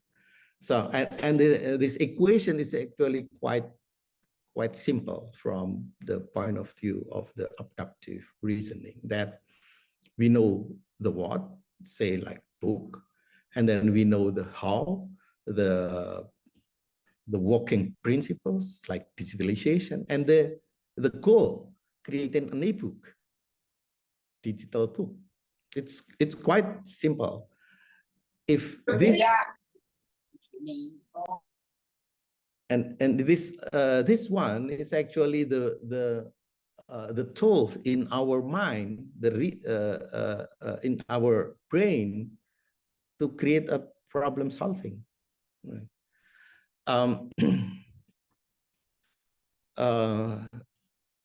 So, this equation is actually quite simple from the point of view of the abductive reasoning, that we know the what, say like book, and then we know the how, the working principles like digitalization, and the goal, creating an ebook, digital book. It's quite simple. If this and this one is actually the tools in our mind, in our brain, to create a problem solving. Right?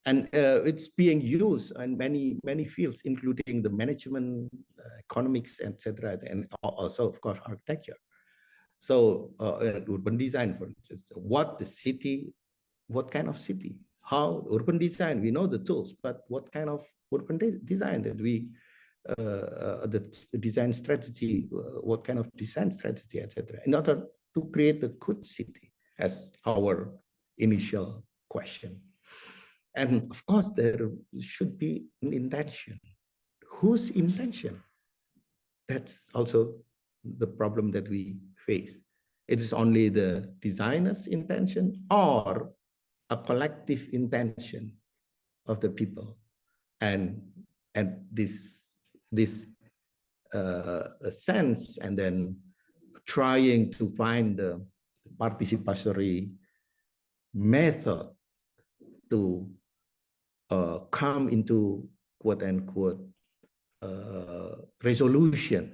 It's being used in many fields, including the management, economics, etc., and also, of course, architecture. So, urban design, for instance, what kind of city, how urban design, we know the tools, but what kind of urban design that we, the design strategy, what kind of design strategy, etc., in order to create a good city, as our initial question. And of course, there should be an intention. Whose intention? That's also the problem that we face. It is only the designer's intention or a collective intention of the people, and this sense, and then trying to find the participatory method to come into quote unquote resolution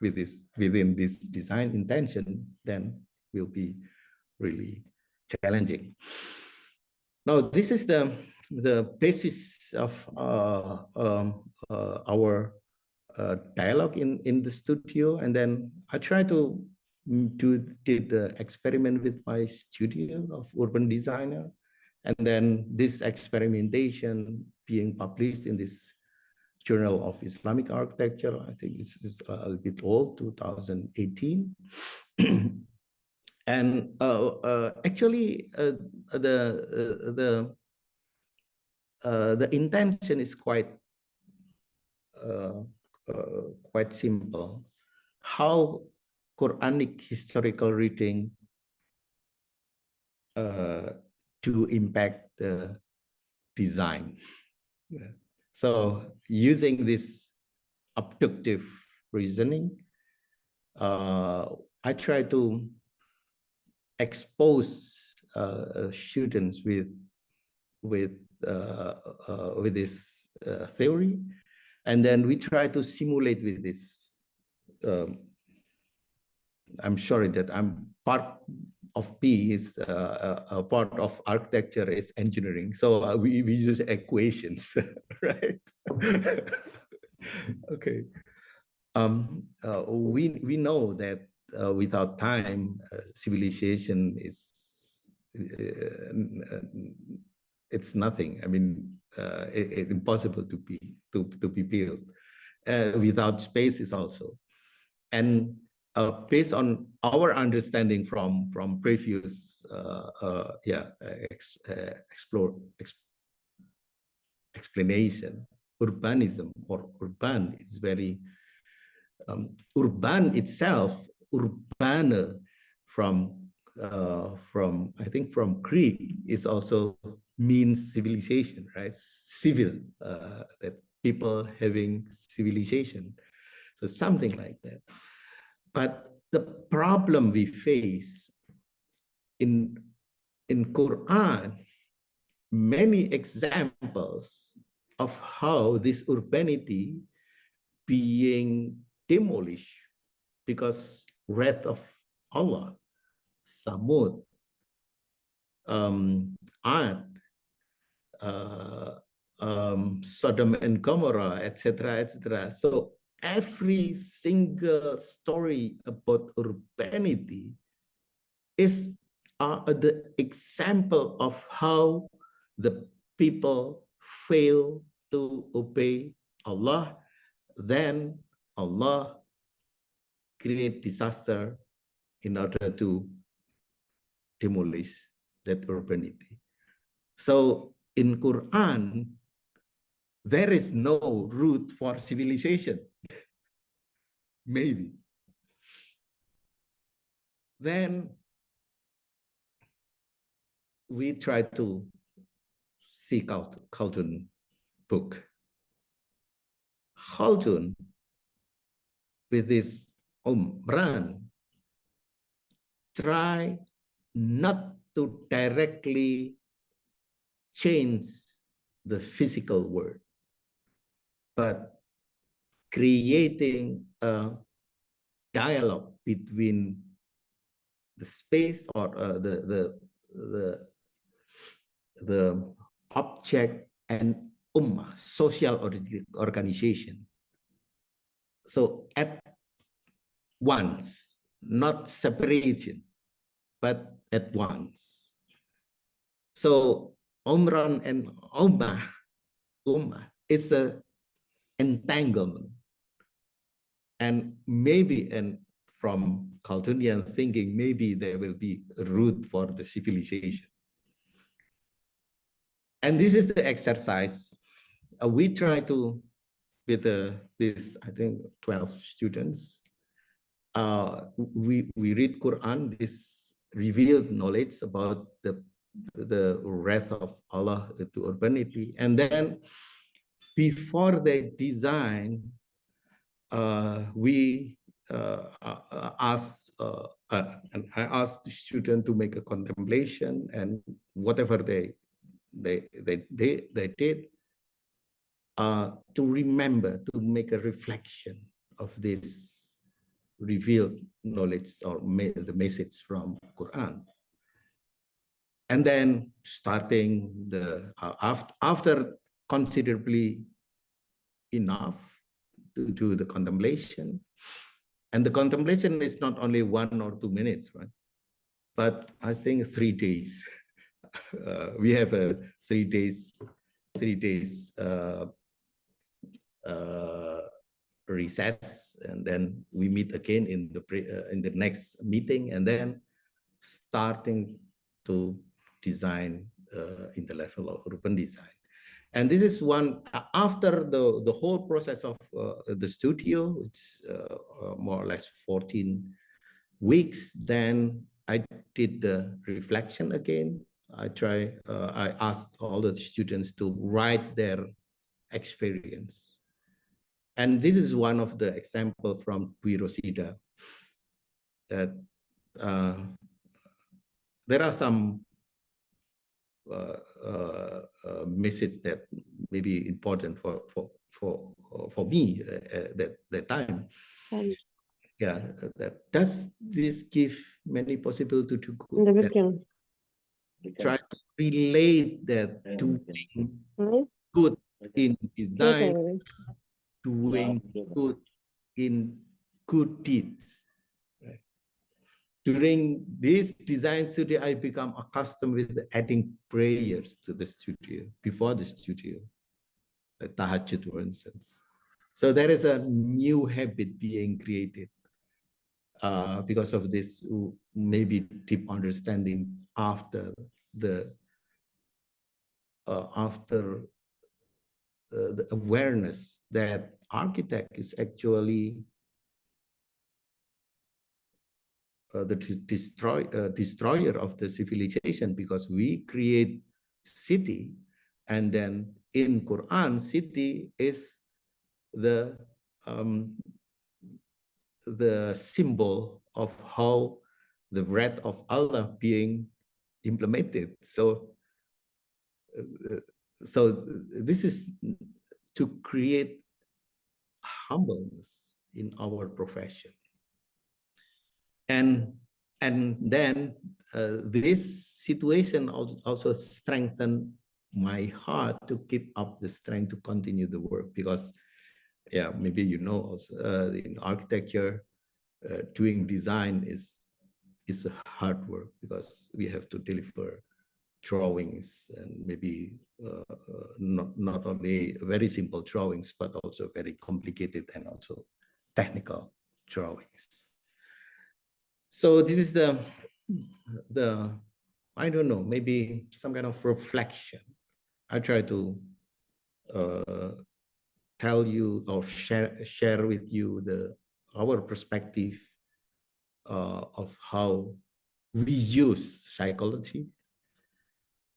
within this design intention, then will be really challenging. Now, this is the basis of our dialogue in the studio, and then I try to did the experiment with my studio of urban designer, and then this experimentation being published in this Journal of Islamic Architecture. I think this is a bit old, 2018. And actually, the intention is quite simple. How Quranic historical reading to impact the design. Yeah. So using this abductive reasoning, I try to expose students with this theory, and then we try to simulate with this. I'm sorry that I'm part of P is a part of architecture is engineering, so we use equations, right? Okay. We know that without time, civilization is it's nothing. I mean, it's impossible to be built. Without space is also, and based on our understanding from previous explanation, urbanism or urban is very urban itself, urbana from I think from Greek is also means civilization, right? Civil, that people having civilization, so something like that. But the problem we face in Quran, many examples of how this urbanity being demolished because wrath of Allah, Samud, Ad, Sodom and Gomorrah, etc., etc. So every single story about urbanity is the example of how the people fail to obey Allah. Then Allah create disaster in order to demolish that urbanity. So in Quran, there is no root for civilization. Maybe. Then we try to seek out Khaldun book. Khaldun, with this Umran, try not to directly change the physical world, but creating a dialogue between the space or the object and ummah, social organization. So at once, not separation, but at once. So Umran and ummah is a entanglement. And maybe, and from Khaldunian thinking, maybe there will be a root for the civilization. And this is the exercise. We try to, with this, I think, 12 students, we read Quran, this revealed knowledge about the wrath of Allah to urbanity. And then before they design, we asked, and I asked the student to make a contemplation, and whatever they did, to remember, to make a reflection of this revealed knowledge or the message from Quran. And then starting the after considerably enough to do the contemplation, and the contemplation is not only 1 or 2 minutes, right? But I think 3 days. We have a 3 days recess, and then we meet again in the next meeting, and then starting to design in the level of urban design. And this is one after the whole process of the studio, which more or less 14 weeks. Then I did the reflection again. I asked all the students to write their experience. And this is one of the examples from Dwi Rosida, that there are some message that may be important for me at that time. Yeah, does this give many possibility to try to relate that doing good in design, doing good in good deeds. Right? During this design studio, I become accustomed with adding prayers to the studio, before the studio, the tahajjud, for instance. So there is a new habit being created because of this maybe deep understanding after the awareness that architect is actually the destroyer of the civilization, because we create city, and then in Quran, city is the symbol of how the wrath of Allah being implemented. So so this is to create humbleness in our profession. And then this situation also strengthened my heart to keep up the strength to continue the work, because yeah, maybe you know also in architecture, doing design is a hard work, because we have to deliver drawings, and maybe not only very simple drawings, but also very complicated and also technical drawings. So this is the I don't know, maybe some kind of reflection. I try to tell you or share with you our perspective of how we use psychology.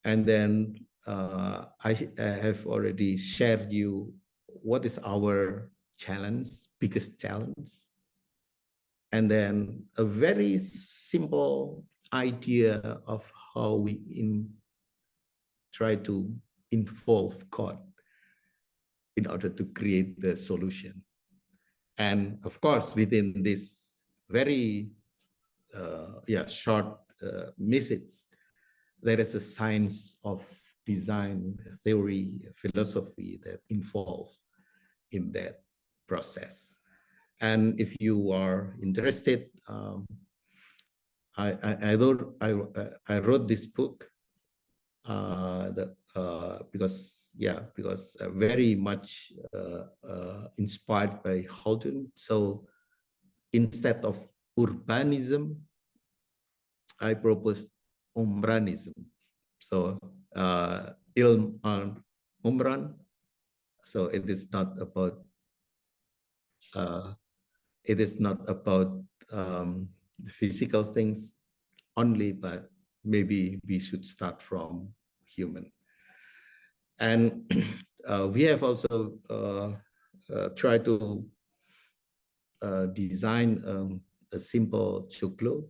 And then I have already shared you what is our challenge, biggest challenge. And then a very simple idea of how we try to involve God in order to create the solution. And of course, within this very short message, there is a science of design theory, philosophy that involved in that process. And if you are interested, I wrote this book because very much inspired by Holden. So instead of urbanism, I proposed umranism. So ilm al umran. So it is not about physical things only, but maybe we should start from human. And we have also tried to design a simple chuklo,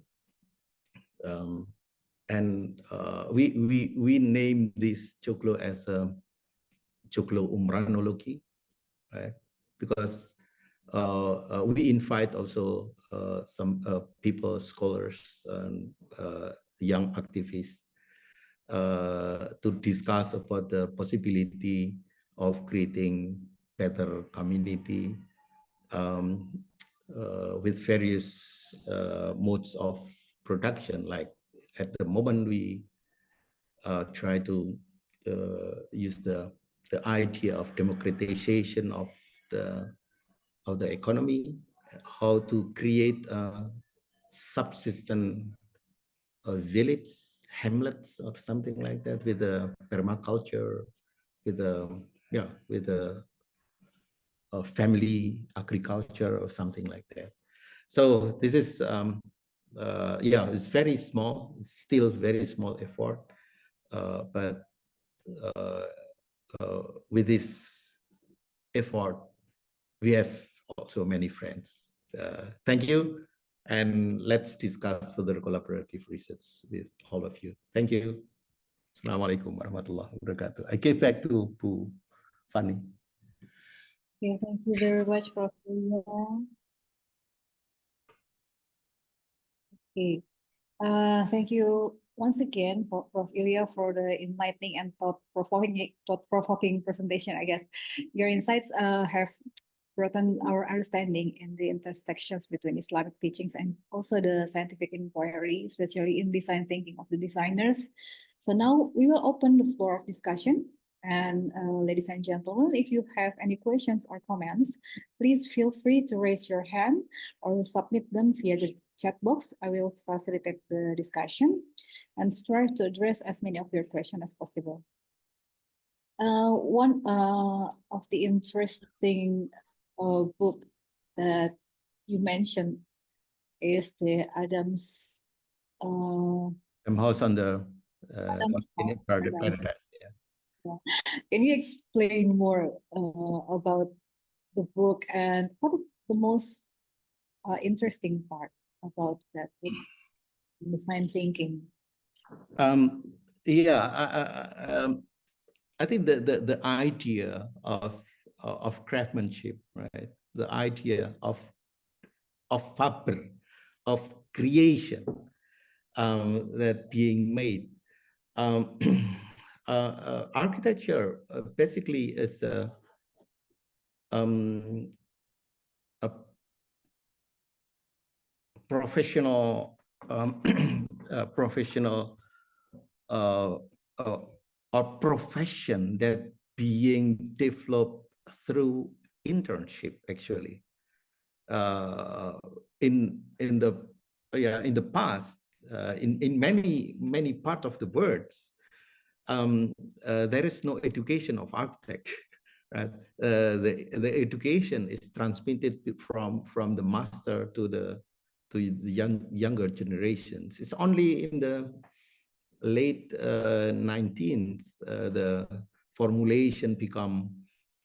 and we name this chuklo as a chuklo umranology, right? Because we invite also some people, scholars, and young activists to discuss about the possibility of creating better community with various modes of production. Like at the moment, we try to use the idea of democratization of the economy, how to create a subsistence village, hamlets, or something like that, with a permaculture, with a family agriculture or something like that. So this is it's very small, still very small effort, but with this effort, we have also many friends. Thank you. And let's discuss further collaborative research with all of you. Thank you. Assalamualaikum warahmatullahi wabarakatuh. I give back to Bu Fani. Okay, thank you very much, Prof. Ilya. Okay, thank you once again for Prof. Ilya for the enlightening and thought-provoking presentation. I guess your insights have broadened our understanding in the intersections between Islamic teachings and also the scientific inquiry, especially in design thinking of the designers. So now we will open the floor of discussion. And ladies and gentlemen, if you have any questions or comments, please feel free to raise your hand or submit them via the chat box. I will facilitate the discussion and strive to address as many of your questions as possible. One of the interesting book that you mentioned is the Adam's House on the Paradise. Yeah. Can you explain more about the book and what is the most interesting part about that book, design thinking? I think the idea of craftsmanship, right? The idea of fabr, of creation that being made. Architecture basically is a professional professional or profession that being developed through internship actually. In the past, in many part of the words, there is no education of architect, right? The education is transmitted from the master to the younger generations. It's only in the late 19th the formulation become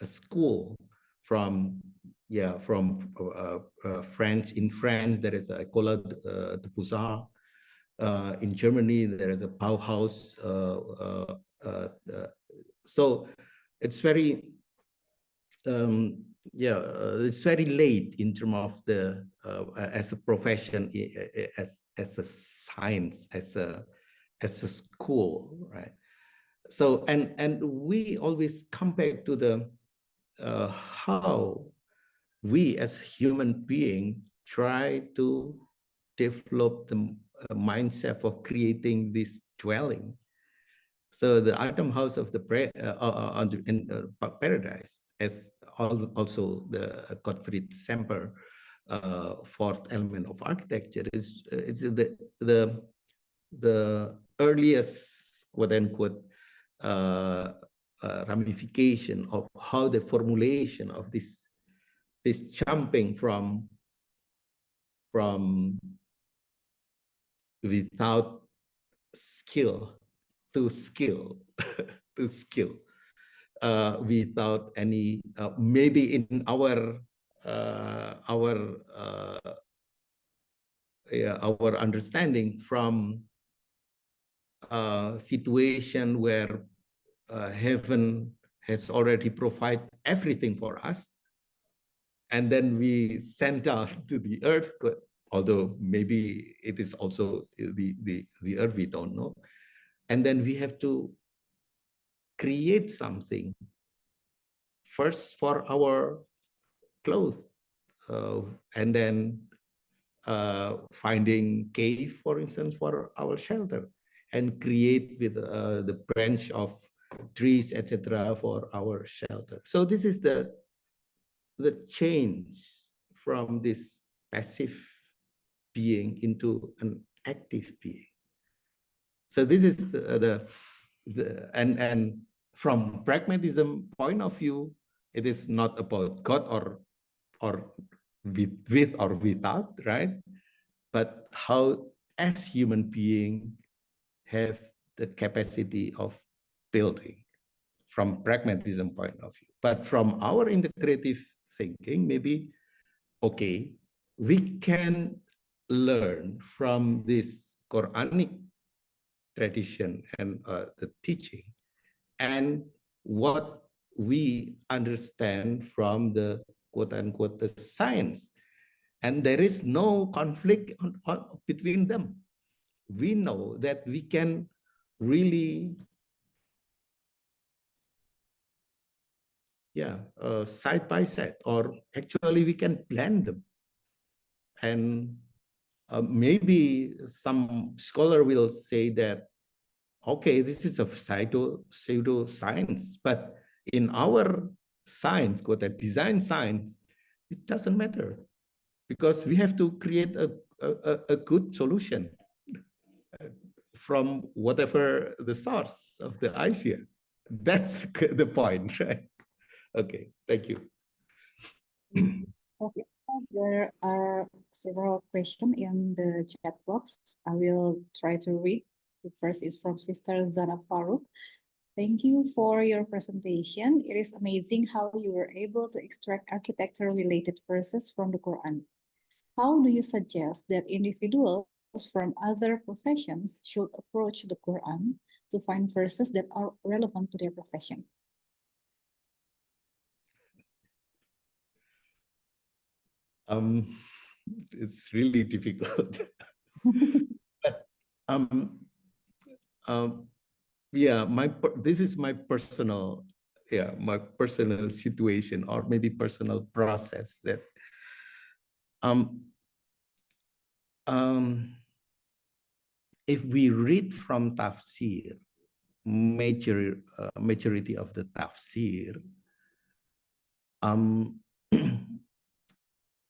a school from France. In France, there is a École de Beaux-Arts. In Germany, there is a Bauhaus. So it's very, it's very late in terms of the as a profession, as a science, as a school, right? So and we always come back to the how we as human beings try to develop the mindset of creating this dwelling. So the Adam House of the Paradise, as also the Gottfried Semper fourth element of architecture, is the earliest quote unquote ramification of how the formulation of this jumping from without skill to skill to skill without any maybe in our understanding from a situation where heaven has already provided everything for us, and then we sent out to the earth, although maybe it is also the earth, we don't know. And then we have to create something first for our clothes, and then finding cave, for instance, for our shelter, and create with the branch of trees, etc., for our shelter. So this is the change from this passive being into an active being. So this is and from pragmatism point of view, it is not about God or with or without, right? But how as human being have the capacity of building from pragmatism point of view. But from our integrative thinking, maybe, okay, we can learn from this Quranic tradition and the teaching, and what we understand from the quote unquote the science, and there is no conflict between them. We know that we can really side by side, or actually we can blend them. And maybe some scholar will say that, okay, this is a pseudo science, but in our science, quote that design science, it doesn't matter, because we have to create a good solution from whatever the source of the idea. That's the point, right? Okay, thank you. Okay, there are several questions in the chat box. I will try to read. The first is from Sister Zana Farouk. Thank you for your presentation. It is amazing how you were able to extract architecture-related verses from the Quran. How do you suggest that individuals from other professions should approach the Quran to find verses that are relevant to their profession? It's really difficult. But yeah, this is my personal, my personal situation, or maybe personal process that if we read from tafsir, majority of the tafsir,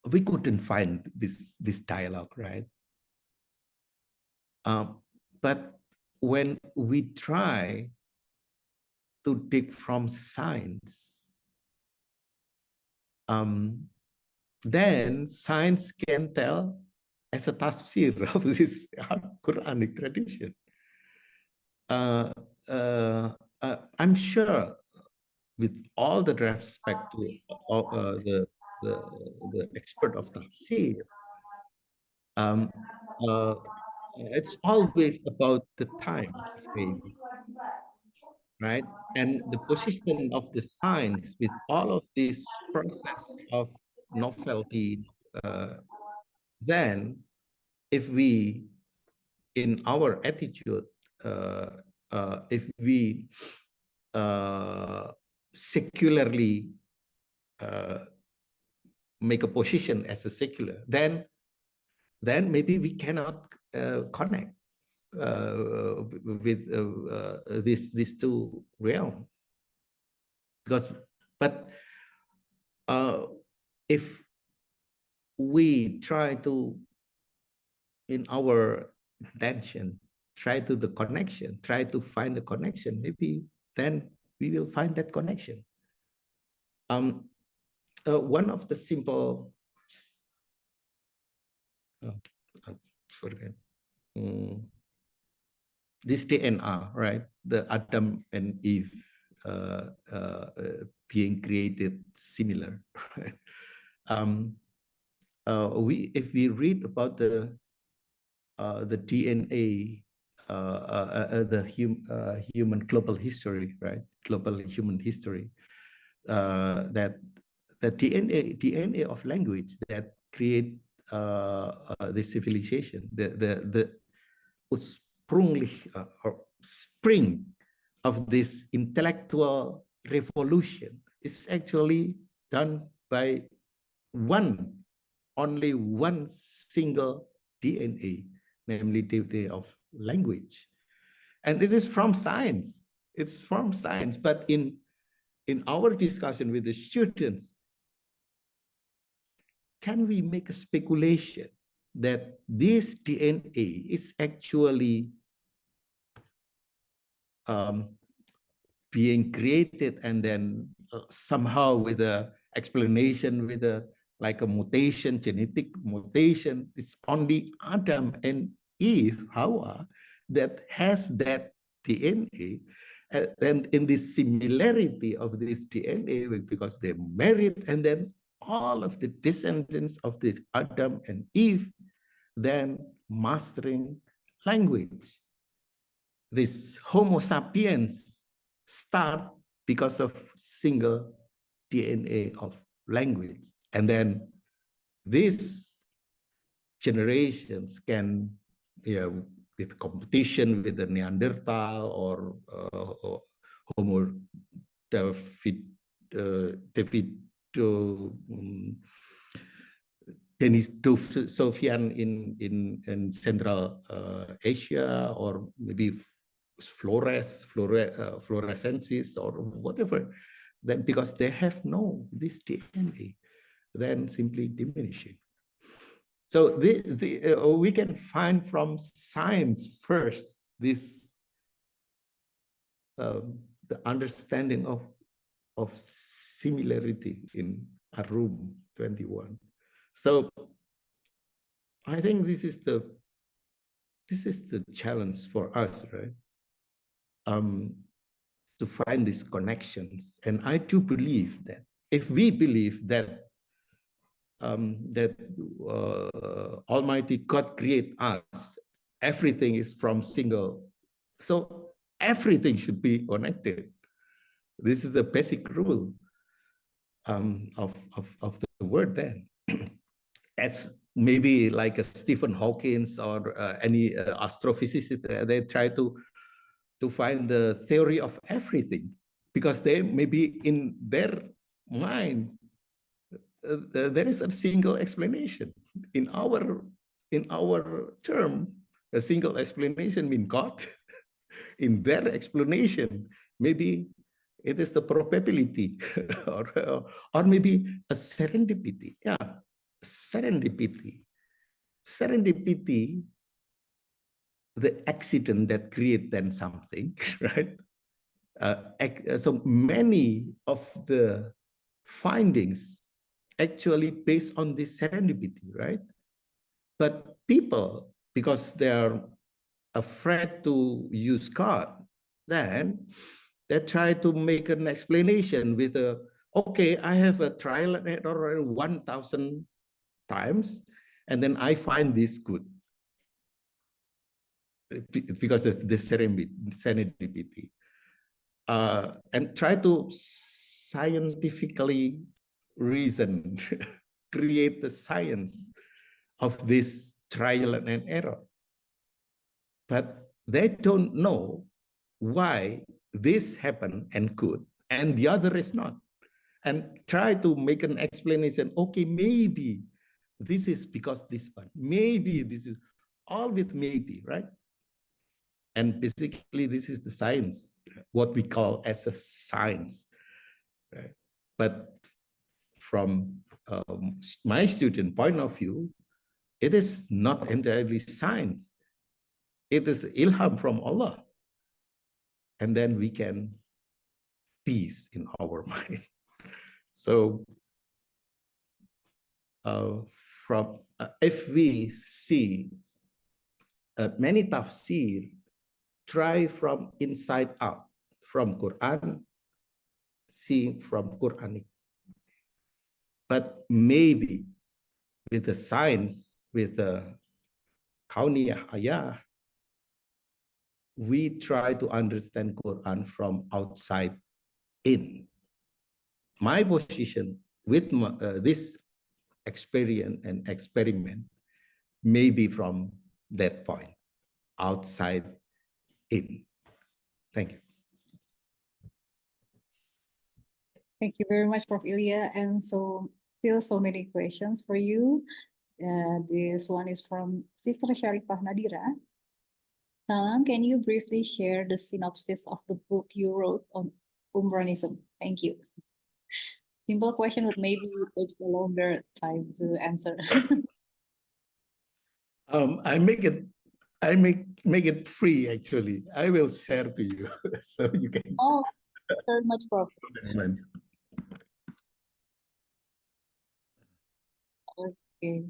we couldn't find this dialogue, right? But when we try to dig from science, then science can tell as a tafsir of this Quranic tradition. I'm sure with all the respect to the expert of tafsir, it's always about the time frame, right? And the position of the science with all of this process of novelty, then if we, in our attitude, if we secularly make a position as a secular, then maybe we cannot connect with these two realms. But if we try to, in our intention, try to find the connection, maybe then we will find that connection. One of the simple, I forget, this DNA, right? The Adam and Eve being created similar, right? If we read about the DNA, the human global history, right? Global human history, that the DNA of language that create the civilization, the ursprünglich or spring of this intellectual revolution is actually done by only one single DNA, namely DNA of language. And it is from science. It's from science. But in our discussion with the students, can we make a speculation that this DNA is actually being created and then somehow with a explanation, with a like a mutation, genetic mutation? It's only Adam and Eve, Hawa, that has that DNA. And in this similarity of this DNA, because they're married, and then all of the descendants of this Adam and Eve then mastering language. This Homo sapiens start because of single DNA of language. And then these generations can, with competition with the Neanderthal or Homo Denisovian in Central Asia, or maybe fluorescences or whatever, then because they have this DNA, then simply diminishing. So we can find from science first this the understanding of similarity in Arum 21. So I think this is the challenge for us, right? To find these connections. And I do believe that if we believe that Almighty God create us. Everything is from single. So everything should be connected. This is the basic rule of the word then. As maybe like a Stephen Hawkins or any astrophysicist, they try to find the theory of everything because they maybe in their mind there is a single explanation. In our term, a single explanation means God. In their explanation, maybe it is the probability or maybe a serendipity. Yeah, serendipity. Serendipity, the accident that create then something, right? So many of the findings actually based on this serendipity, right? But people, because they are afraid to use God, then they try to make an explanation with a, okay, I have a trial and error 1,000 times, and then I find this good because of the serendipity. And try to scientifically reason, create the science of this trial and error. But they don't know why this happened and good, and the other is not. And try to make an explanation, okay, maybe this is because this one, maybe this is all with maybe, right? And basically, this is the science, what we call as a science. Right? But from my student point of view, it is not entirely science. It is ilham from Allah. And then we can peace in our mind. So if we see many tafsir try from inside out, from Quran, see from Quranic. But maybe with the science, with the kauniyah ayah, we try to understand Quran from outside in. My position with this experience and experiment may be from that point, outside in. Thank you. Thank you very much, Prof. Ilya. And so still so many questions for you. This one is from Sister Sharifah Nadira. Can you briefly share the synopsis of the book you wrote on Umranism? Thank you. Simple question, but maybe it takes a longer time to answer. I make it free actually. I will share to you so you can. Oh, very much, Prof. Okay.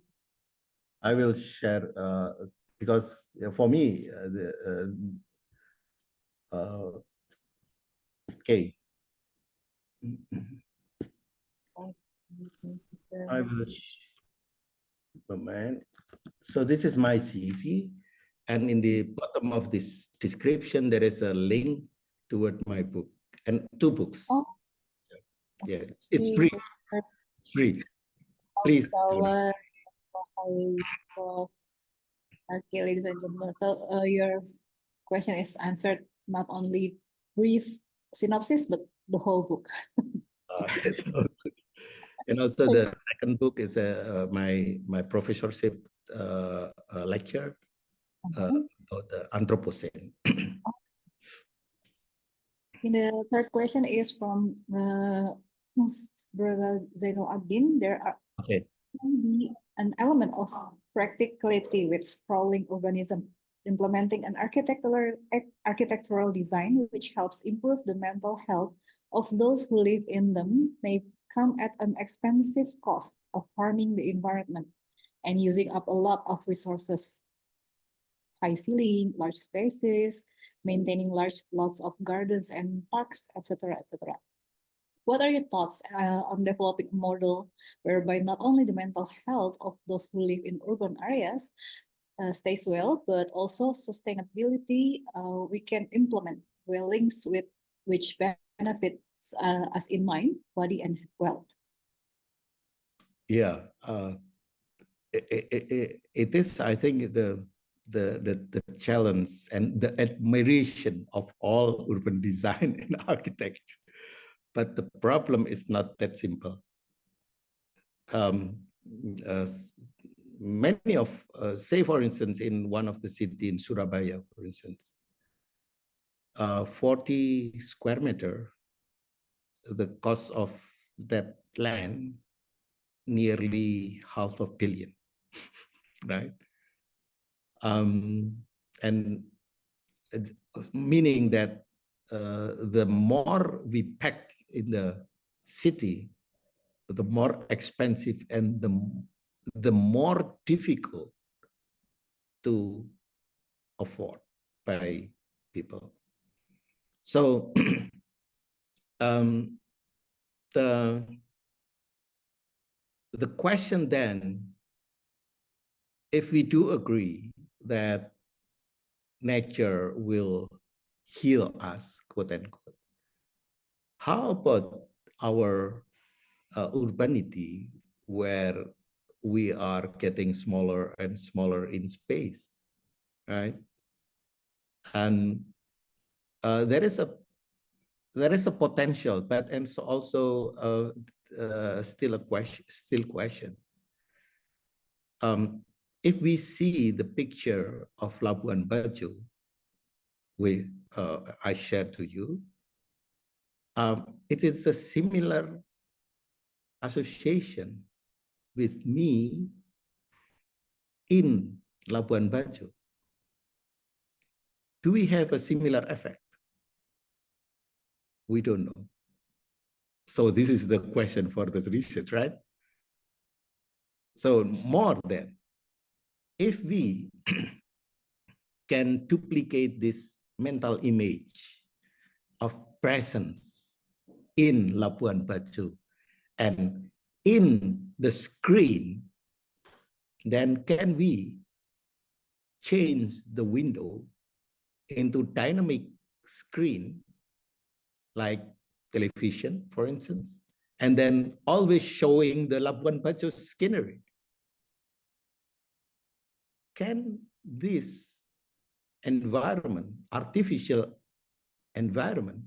I will share because for me okay. I will moment. So this is my CV, and in the bottom of this description there is a link toward my book and 2 books. Oh. Yeah, it's free. It's free. Please. Okay, ladies and gentlemen. So your question is answered, not only brief synopsis, but the whole book. And also the second book is my professorship lecture about the Anthropocene. The third question is from Brother Zainul Abdin. There can be an element of practicality with sprawling urbanism, implementing an architectural design which helps improve the mental health of those who live in them may come at an expensive cost of harming the environment and using up a lot of resources. High ceiling, large spaces, maintaining large lots of gardens and parks, etc., etc. What are your thoughts on developing a model whereby not only the mental health of those who live in urban areas stays well, but also sustainability we can implement well links with which benefits us in mind, body, and wealth? Yeah, it is, I think, the challenge and the admiration of all urban design and architecture. But the problem is not that simple. Uh, Many of, say for instance, in one of the city in Surabaya, for instance, 40 square meter, the cost of that land nearly $500 million, right? And meaning that the more we pack in the city, the more expensive and the more difficult to afford by people. So the question then, if we do agree that nature will heal us, quote unquote, how about our urbanity, where we are getting smaller and smaller in space, right? And there is a potential, but and so also still a question. If we see the picture of Labuan Bajo, I shared to you, it is a similar association with me in Labuan Bajo. Do we have a similar effect? We don't know. So this is the question for this research, right? So more than, if we can duplicate this mental image of presence in Labuan Bajo and in the screen, then can we change the window into dynamic screen like television, for instance, and then always showing the Labuan Bajo scenery? Can this environment, artificial environment,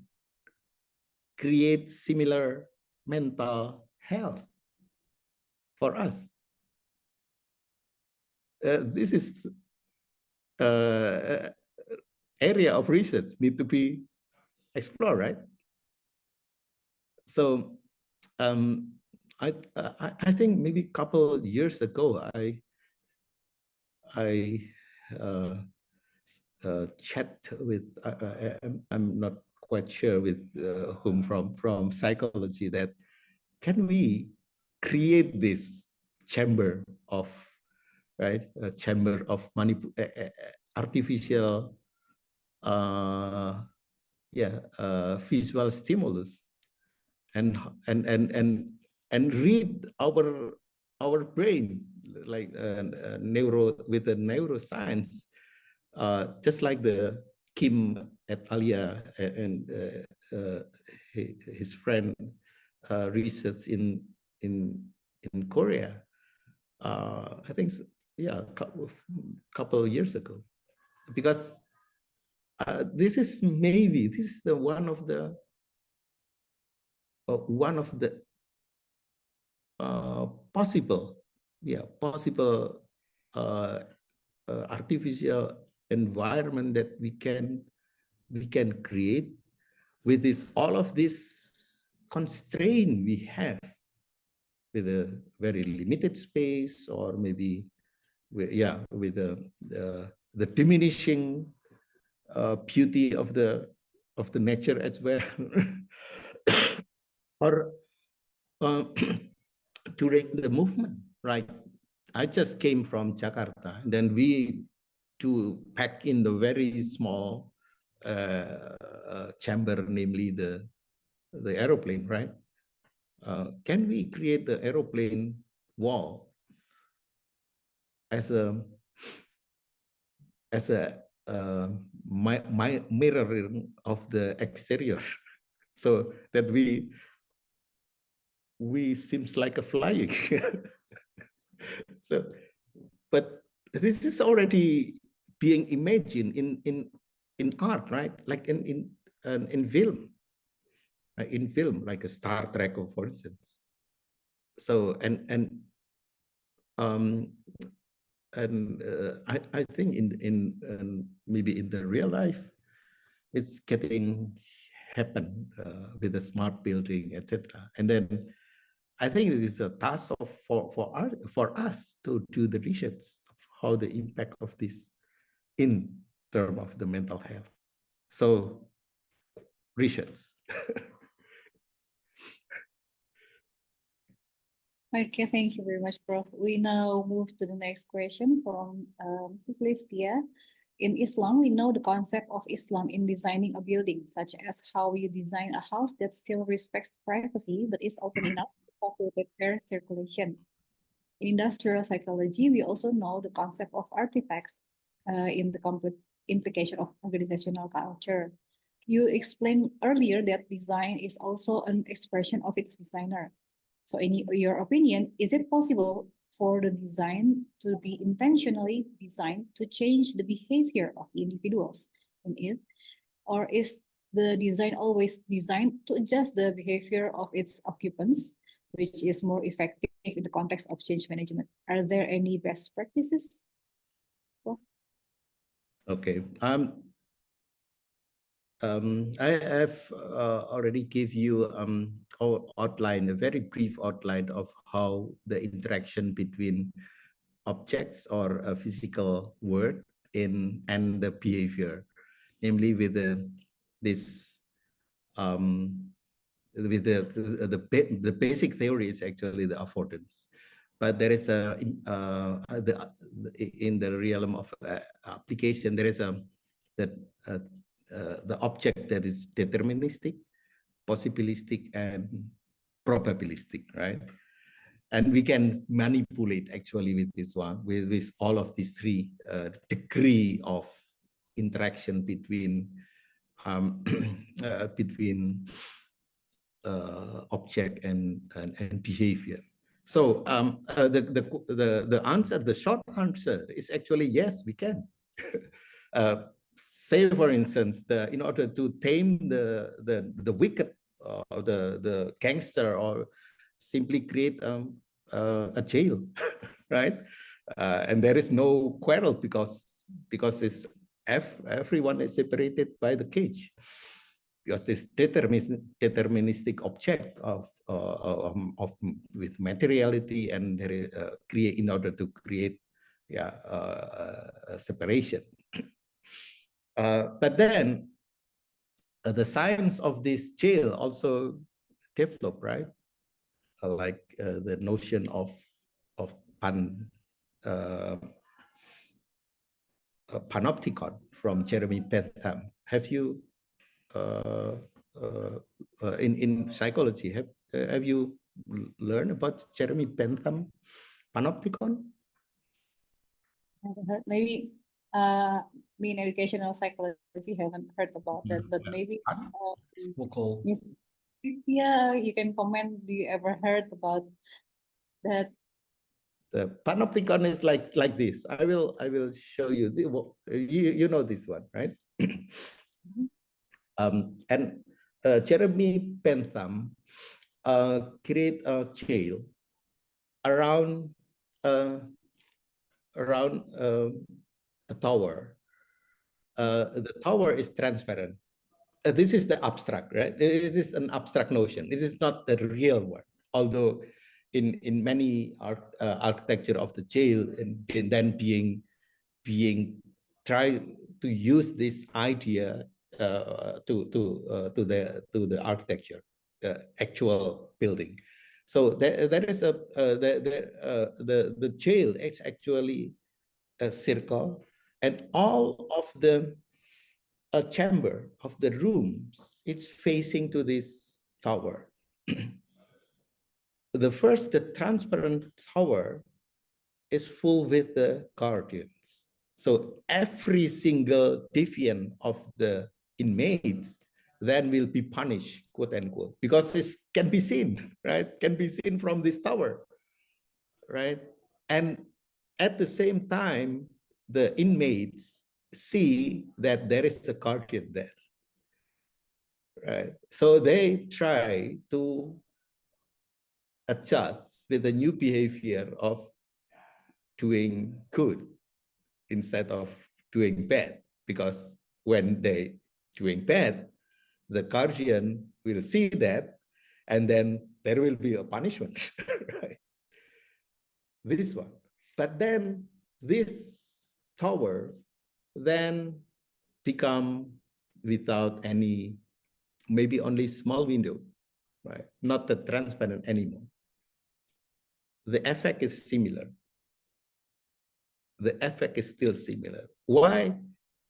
create similar mental health for us? This is area of research need to be explored, right? So I think maybe a couple years ago, I chat with, I'm not quite sure with whom from psychology, that can we create this chamber of, right, a chamber of artificial visual stimulus, and read our brain, like with the neuroscience, just like the Kim et Ilya and his friend research in Korea. I think, yeah, couple of years ago, because this is the one of the possible artificial environment that we can create with all of this constraint we have, with a very limited space, or maybe with the diminishing beauty of the nature as well. Or during the movement, right? I just came from Jakarta, and then we to pack in the very small chamber, namely the aeroplane, right? can we create the aeroplane wall as a mirroring of the exterior, so that we seems like a flying. So, but this is already being imagined in art, right? Like in film, right? In film, like a Star Trek, for instance. So um, I think in maybe in the real life, it's getting happen with the smart building, etc. And then I think it is a task of for us to do the research of how the impact of this in terms of the mental health. So research. Okay, thank you very much, Prof. We now move to the next question from Mrs. Livia. In Islam, we know the concept of Islam in designing a building, such as how you design a house that still respects privacy but is open enough to facilitate air circulation. In industrial psychology, we also know the concept of artifacts in the complete implication of organizational culture. You explained earlier that design is also an expression of its designer. So in your opinion, is it possible for the design to be intentionally designed to change the behavior of individuals in it? Or is the design always designed to adjust the behavior of its occupants, which is more effective in the context of change management? Are there any best practices? Okay. I have already give you outline, a very brief outline of how the interaction between objects or a physical world and the behavior, namely with this with the basic theory is actually the affordance, but there is a in the realm of application there is the object that is deterministic, possibilistic, and probabilistic, right? And we can manipulate actually with this one, with all of these three degree of interaction between between object and behavior. So the answer, the short answer is actually yes, we can. Say for instance, in order to tame the wicked, the gangster, or simply create a jail, right? And there is no quarrel because it's everyone is separated by the cage, because this deterministic object of with materiality, and there is create in order to create separation. But then the science of this jail also developed, right? Like the notion of panopticon from Jeremy Bentham. Have you in psychology have you learned about Jeremy Bentham panopticon? Maybe me in educational psychology haven't heard about that, but maybe Miss Ilya, you can comment. Do you ever heard about that? The panopticon is like this. I will show you. You know this one, right? And Jeremy Bentham create a jail around a tower. The tower is transparent. This is the abstract, right? This is an abstract notion. This is not the real one. Although in many architecture of the jail, and then being try to use this idea to the architecture, actual building. So there is a the jail is actually a circle, and all of the chamber of the rooms, it's facing to this tower. the transparent tower is full with the guardians. So every single deviant of the inmates then will be punished, quote unquote, because it can be seen, right? Can be seen from this tower, right? And at the same time, the inmates see that there is a guardian there, right? So they try to adjust with the new behavior of doing good instead of doing bad, because when they doing bad, the guardian will see that, and then there will be a punishment, right? This one. But then this tower then become without any, maybe only small window, right? Not the transparent anymore. The effect is similar. The effect is still similar. Why?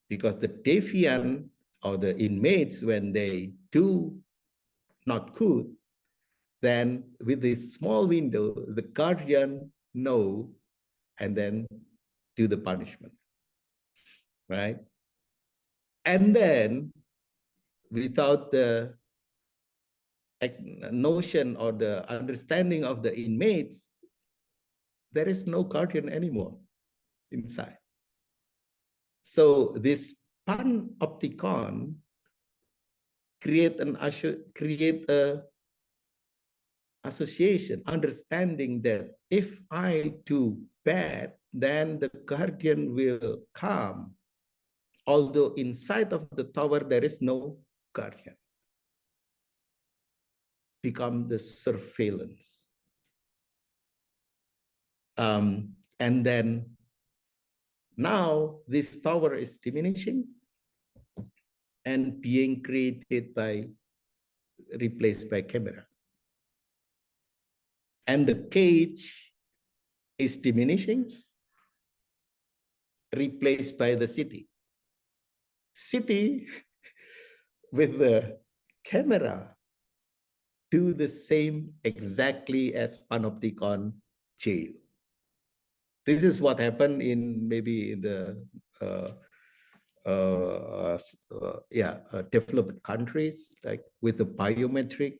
Because the deviant or the inmates, when they do not good, then with this small window, the guardian know and then do the punishment, right? And then without the notion or the understanding of the inmates, there is no guardian anymore inside. So this panopticon create a association, understanding that if I do bad, then the guardian will come. Although inside of the tower, there is no guardian. Become the surveillance. And then now this tower is diminishing and being created by, replaced by camera. And the cage is diminishing, replaced by the city. City with the camera do the same exactly as panopticon jail. This is what happened in maybe in the developed countries, like with the biometric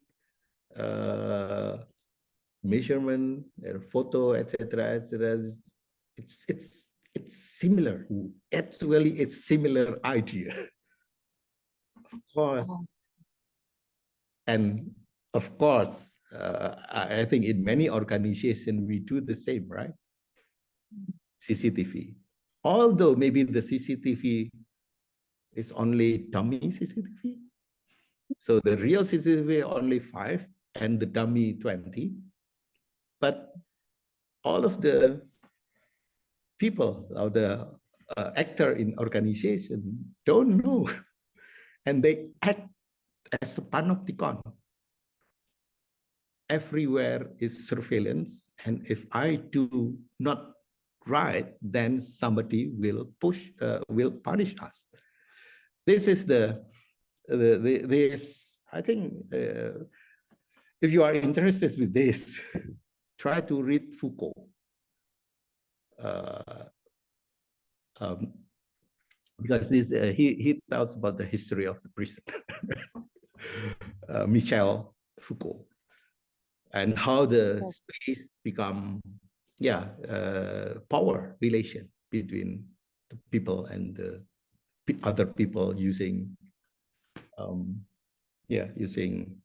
measurement, photo, etc. It's similar. Actually, it's similar idea, of course. And of course, I think in many organizations we do the same, right? CCTV. Although maybe the CCTV is only dummy CCTV. So the real CCTV only 5 and the dummy 20. But all of the people or the actor in organization don't know. And they act as a panopticon. Everywhere is surveillance. And if I do not right, then somebody will punish us. This is this, I think, if you are interested with this, try to read Foucault. Because this, he talks about the history of the prison. Michel Foucault. And how the space become, power relation between the people and the other people using, using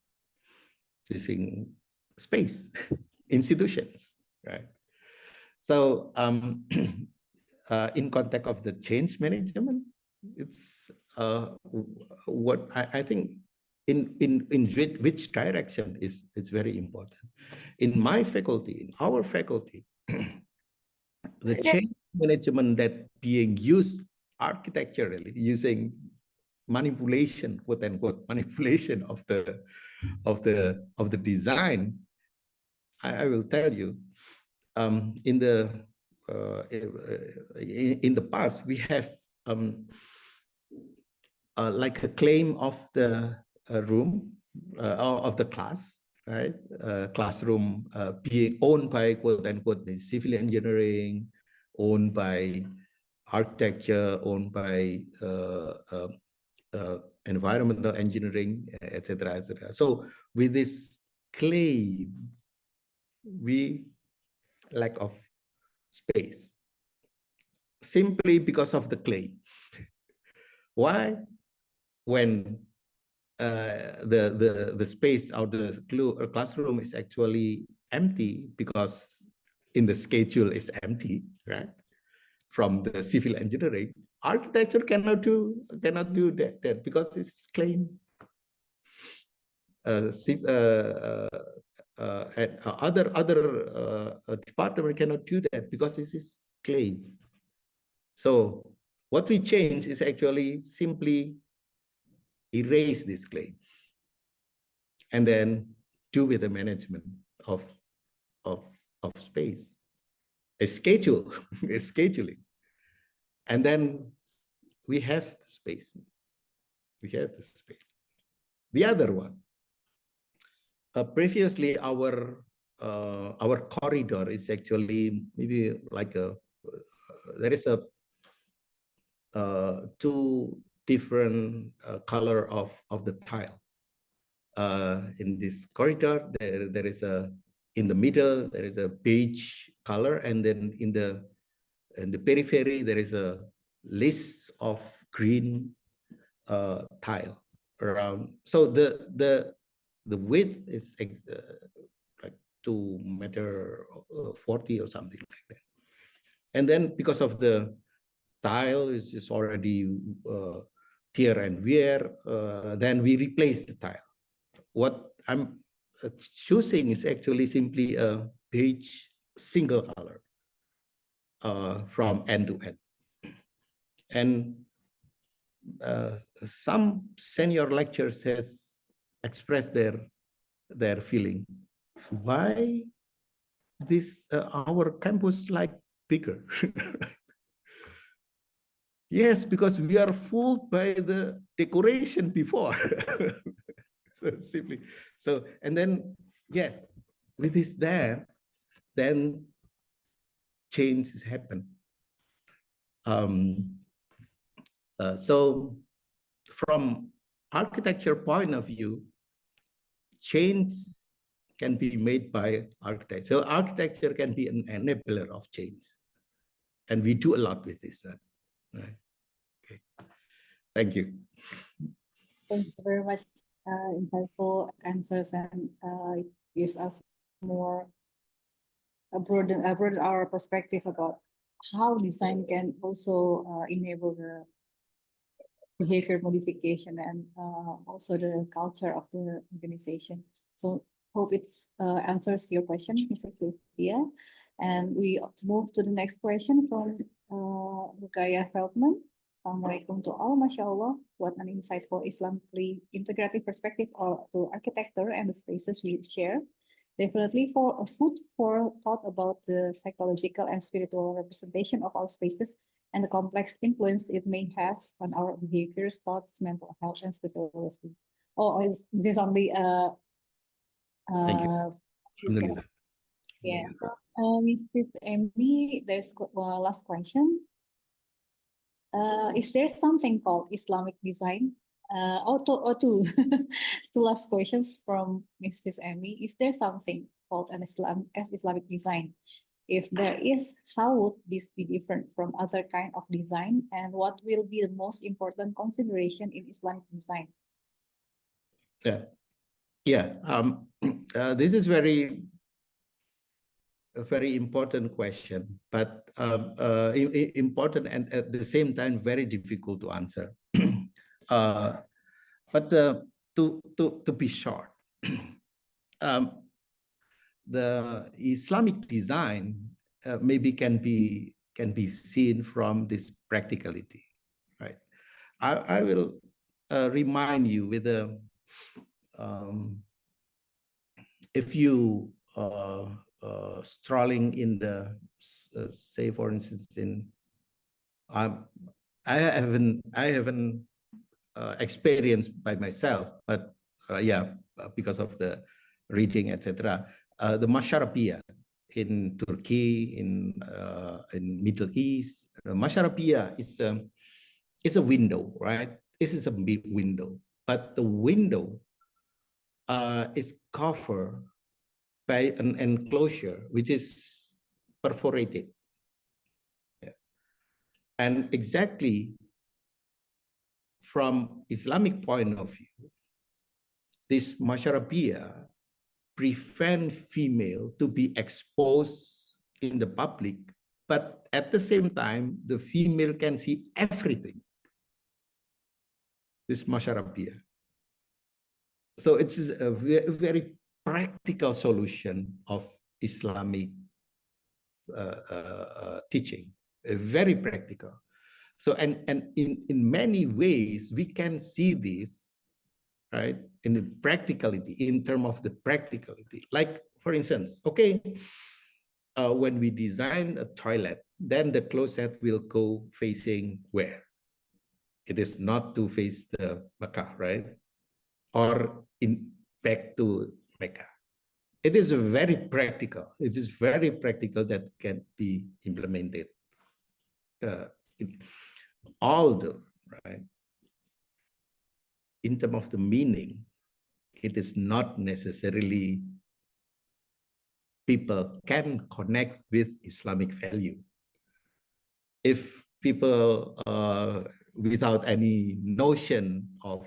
space, institutions, right? So in context of the change management, it's what I think in which direction is very important. In my faculty, in our faculty, the change management that being used architecturally, using manipulation, quote unquote, manipulation of the design, I will tell you, in the past we have like a claim of the room of the class, right? Classroom being owned by quote unquote the civil engineering, owned by architecture, owned by environmental engineering, etc., etc. So with this claim, we lack of space simply because of the claim. Why? When the space or the classroom is actually empty because in the schedule is empty, right? From the civil engineering, architecture cannot do that because it's claim. And other department cannot do that because this is claim. So what we change is actually simply erase this claim and then do with the management of space, a schedule, a scheduling, and then we have space. We have the space. The other one, previously our corridor is actually maybe like a there is a two different color of the tile. In this corridor, there is a, in the middle, there is a beige color, and then in the periphery, there is a list of green tile around. So the width is like 2.40 or something like that. And then because of the tile is just already tear and wear, then we replace the tile. What I'm choosing is actually simply a beige single color from end to end. And some senior lecturers has expressed their feeling. Why this our campus like bigger? Yes, because we are fooled by the decoration before. So simply, so, and then, yes, with this there, then change has happened. So from architecture point of view, change can be made by architecture. So architecture can be an enabler of change. And we do a lot with this one, right? Okay, thank you. Thank you very much. Insightful answers, and gives us more broaden our perspective about how design can also enable the behavior modification and also the culture of the organization. So hope it answers your question, Mr. Ilya. And we move to the next question from Rukaya Feldman. Assalamualaikum to all, mashallah. What an insightful Islamically integrative perspective to architecture and the spaces we share. Definitely for a food for thought about the psychological and spiritual representation of our spaces and the complex influence it may have on our behaviors, thoughts, mental health, and spiritual well-being. Oh, is this only Thank you. Yeah. Mrs. Amy, there's last question. Is there something called Islamic design? Two last questions from Mrs. Amy. Is there something called an Islamic design? If there is, how would this be different from other kind of design? And what will be the most important consideration in Islamic design? Yeah. This is a very important question, but important and at the same time very difficult to answer. But to be short, the Islamic design maybe can be seen from this practicality, right? I will remind you with a if you strolling in the say for instance in I haven't experienced by myself, but yeah, because of the reading, etc. The Masharabia in Turkey, in Middle East, Masharabia is a window, right? This is a big window, but the window is covered by an enclosure which is perforated. Yeah. And exactly from Islamic point of view, this Masharabia prevent female to be exposed in the public, but at the same time, the female can see everything. This Masharabia. So it's a very practical solution of Islamic teaching, very practical. So, and in many ways, we can see this, right, in the practicality, in terms of the practicality. Like, for instance, okay, when we design a toilet, then the closet will go facing where? It is not to face the Mecca, right? Or back to Mecca. It is very practical. It is very practical that can be implemented. Although, right, in terms of the meaning, it is not necessarily people can connect with Islamic value. If people without any notion of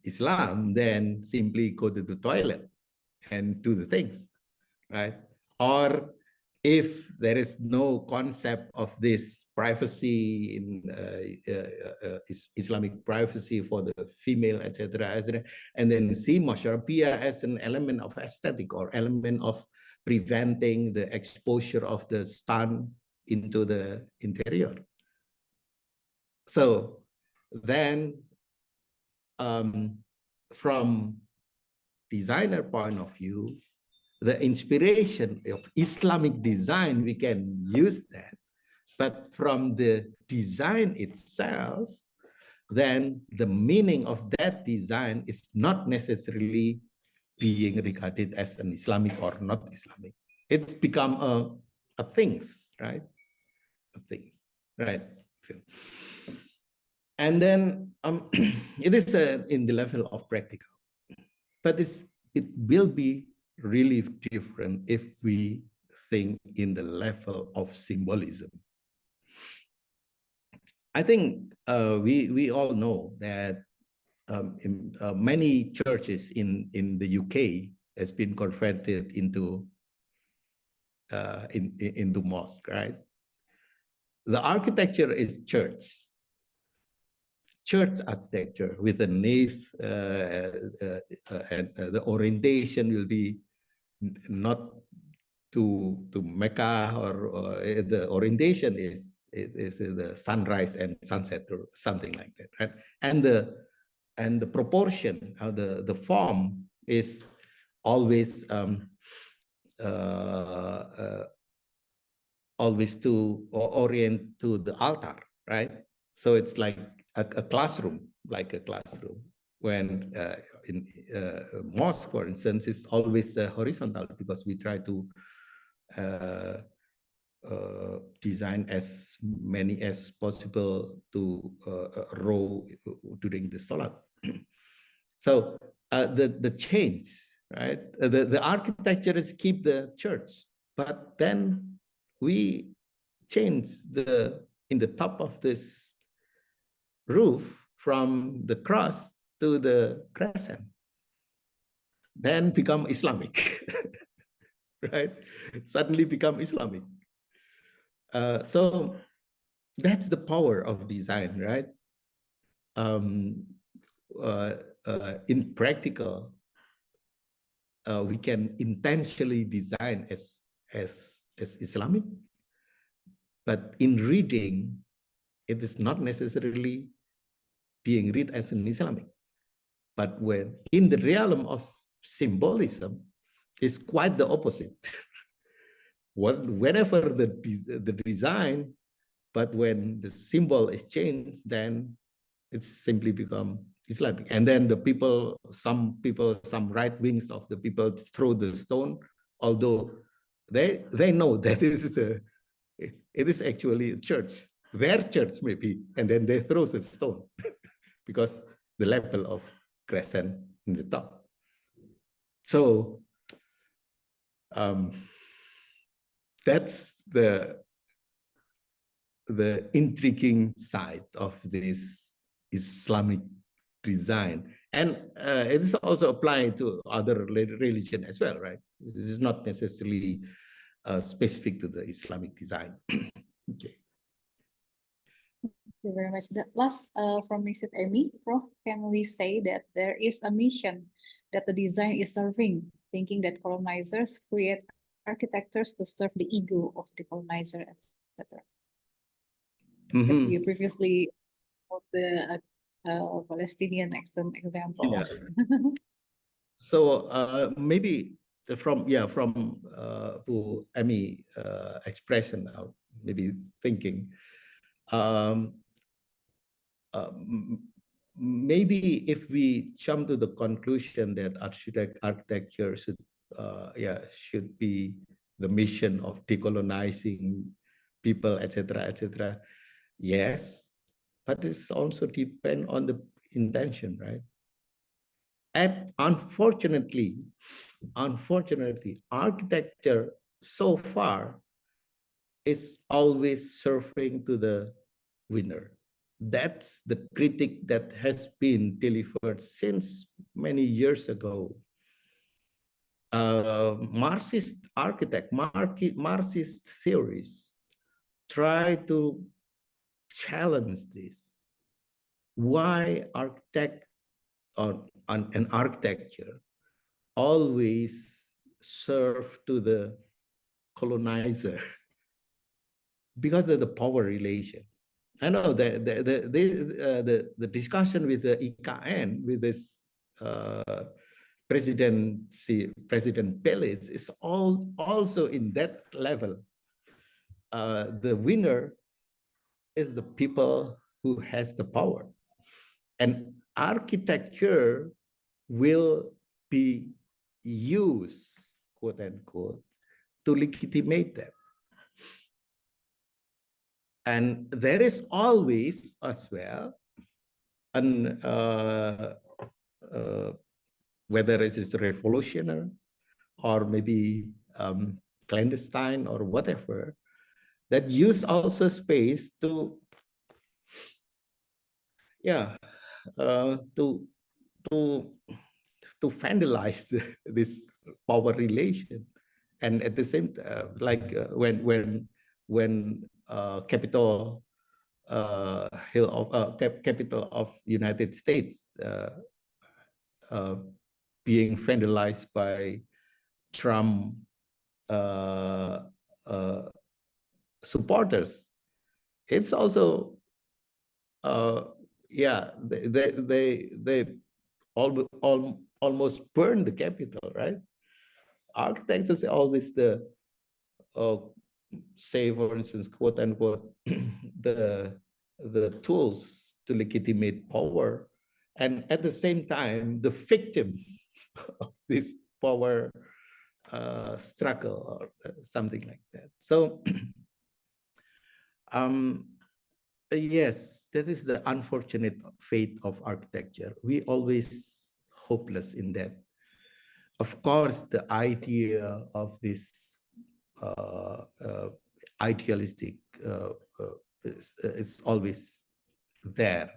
Islam, then simply go to the toilet and do the things, right? Or if there is no concept of this privacy in Islamic privacy for the female, etc., and then see Masharabia as an element of aesthetic or element of preventing the exposure of the sun into the interior. So then from designer point of view, the inspiration of Islamic design, we can use that. But from the design itself, then the meaning of that design is not necessarily being regarded as an Islamic or not Islamic. It's become a things, right? A things, right? So, and then it is in the level of practical, but it will be really different if we think in the level of symbolism. I think we all know that many churches in the UK has been converted into mosque, right? The architecture is church architecture with a nave, and the orientation will be not to Mecca, or the orientation is the sunrise and sunset or something like that, right? And the proportion, the form is always always to orient to the altar, right? So it's like a classroom, when in mosque, for instance, is always horizontal, because we try to design as many as possible to row during the salat. So the change, right? The architecture is keep the church, but then we change in the top of this roof from the cross to the crescent, then become Islamic, right? Suddenly become Islamic. So that's the power of design, right? In practical, we can intentionally design as Islamic, but in reading, it is not necessarily being read as an Islamic. But when in the realm of symbolism, it's quite the opposite. Whenever the design, but when the symbol is changed, then It's simply become Islamic. And then the people, some right wings of the people throw the stone, although they know that it is actually a church, their church maybe, and then they throw the stone because the level of crescent in the top. So that's the intriguing side of this Islamic design. And it is also applied to other religion as well, right? This is not necessarily specific to the Islamic design. Okay. Thank you very much. The last from Mrs. Amy, Prof, can we say that there is a mission that the design is serving, thinking that colonizers create architectures to serve the ego of the colonizer, etc. Because we previously put the Palestinian example. Yeah. So maybe from who Amy expression now, maybe thinking. Maybe if we jump to the conclusion that architecture should be the mission of decolonizing people, etc., etc. Yes, but it's also depend on the intention, right? And unfortunately, architecture so far is always serving to the winner. That's the critique that has been delivered since many years ago. Marxist theories try to challenge this. Why an architecture always serve to the colonizer? Because of the power relation. I know the discussion with the IKN, with this President Peles, is also in that level. The winner is the people who has the power, and architecture will be used, quote unquote, to legitimate that. And there is always as well, and whether it is revolutionary or maybe clandestine or whatever, that use also space to vandalize this power relation. And at the same time, like when capital of United States being vandalized by Trump supporters, it's also they almost burn the Capitol, right? Architects is always the say, for instance, quote unquote, the tools to legitimate power, and at the same time the victim of this power struggle or something like that. So yes, that is the unfortunate fate of architecture. We always hopeless in that. Of course, the idea of this idealistic is always there,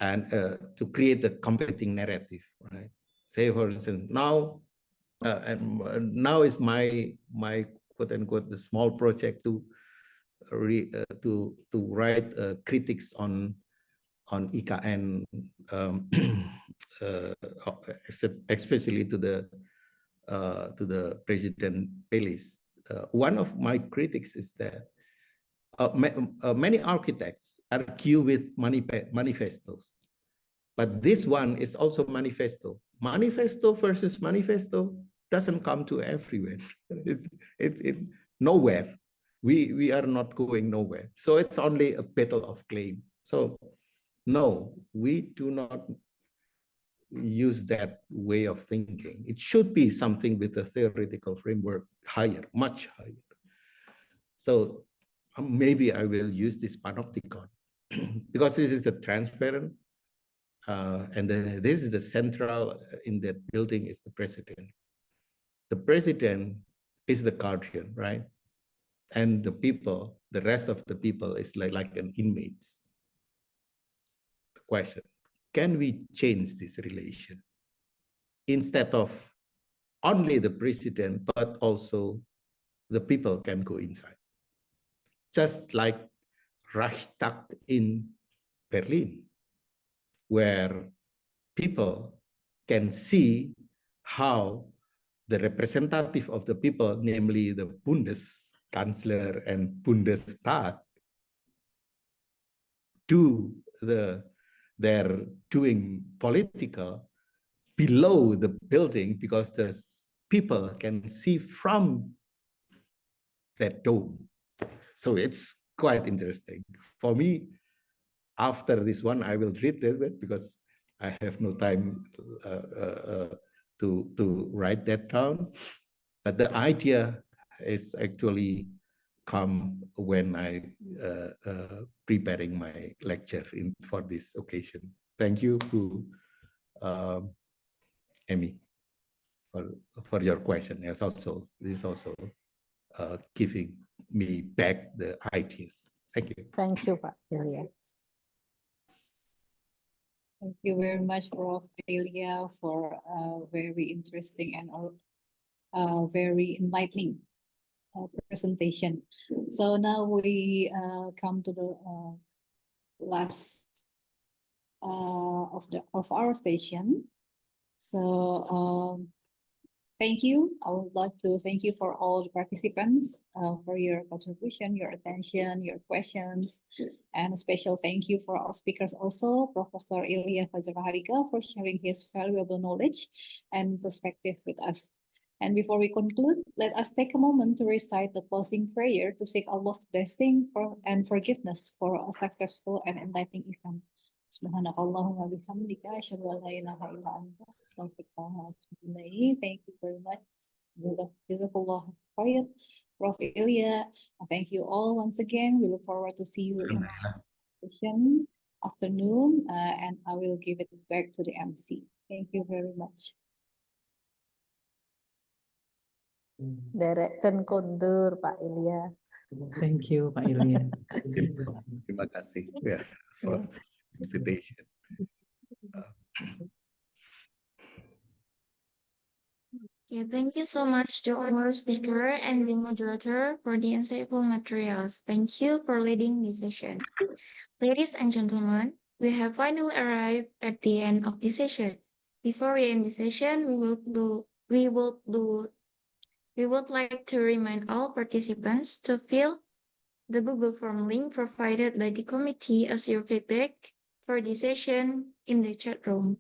and to create a competing narrative, right? Say, for instance, now is my quote unquote the small project to write critics on IKN, especially to the President Peles. One of my critics is that many architects argue with manifestos, but this one is also manifesto. Manifesto versus manifesto doesn't come to everywhere. It nowhere. We are not going nowhere. So it's only a battle of claim. So No, we do not use that way of thinking. It should be something with a theoretical framework higher, much higher. So maybe I will use this panopticon because this is the transparent, and this is the central in that building is the president. The president is the guardian, right? And the people, the rest of the people is like an inmates. The question, can we change this relation? Instead of only the president, but also the people can go inside. Just like Reichstag in Berlin, where people can see how the representative of the people, namely the Bundeskanzler and Bundestag, they're doing political below the building because the people can see from that dome. So it's quite interesting. For me, after this one, I will read it because I have no time to write that down. But the idea is actually come when I preparing my lecture for this occasion. Thank you to Amy for your question. This is also giving me back the ideas. Thank you. Thank you, Pak Ilya. Thank you very much, Prof. Ilya, for a very interesting and very enlightening presentation. So now we come to the last of our session. So thank you. I would like to thank you for all the participants for your contribution, your attention, your questions, and a special thank you for our speakers also, Professor Ilya Fajar Maharika, for sharing his valuable knowledge and perspective with us. And before we conclude, let us take a moment to recite the closing prayer to seek Allah's blessing and forgiveness for a successful and enlightening event. Subhanakallahumma bihamdika asyhadu an la ilaha illa anta astaghfiruka wa atubu ilaik. Thank you very much. Jazakallah khair, Prof. Ilya. Thank you all once again. We look forward to see you in our session afternoon, and I will give it back to the MC. Thank you very much. Direction kondur Pak Ilya. Thank you, Pak Ilya. Terima kasih for invitation. Yeah, thank you so much to our speaker and the moderator for the insightful materials. Thank you for leading this session. Ladies and gentlemen, we have finally arrived at the end of the session. Before we end the session, we would like to remind all participants to fill the Google Form link provided by the committee as your feedback for the session in the chat room.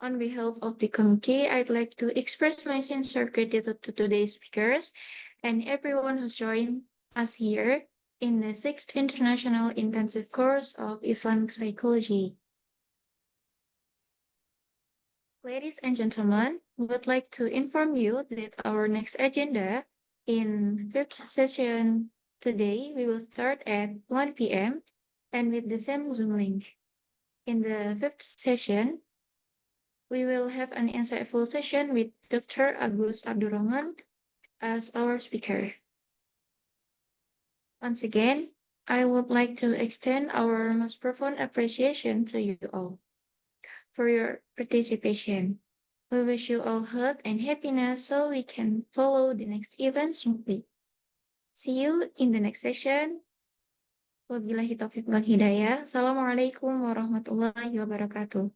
On behalf of the committee, I'd like to express my sincere gratitude to today's speakers and everyone who joined us here in the 6th International Intensive Course of Islamic Psychology. Ladies and gentlemen, we would like to inform you that our next agenda in 5th session today, we will start at 1 p.m. and with the same Zoom link. In the 5th session, we will have an insightful session with Dr. Agus Abdurrahman as our speaker. Once again, I would like to extend our most profound appreciation to you all for your participation. We wish you all health and happiness so we can follow the next event smoothly. See you in the next session. Wabillahi taufiq wal hidayah. Assalamualaikum warahmatullahi wabarakatuh.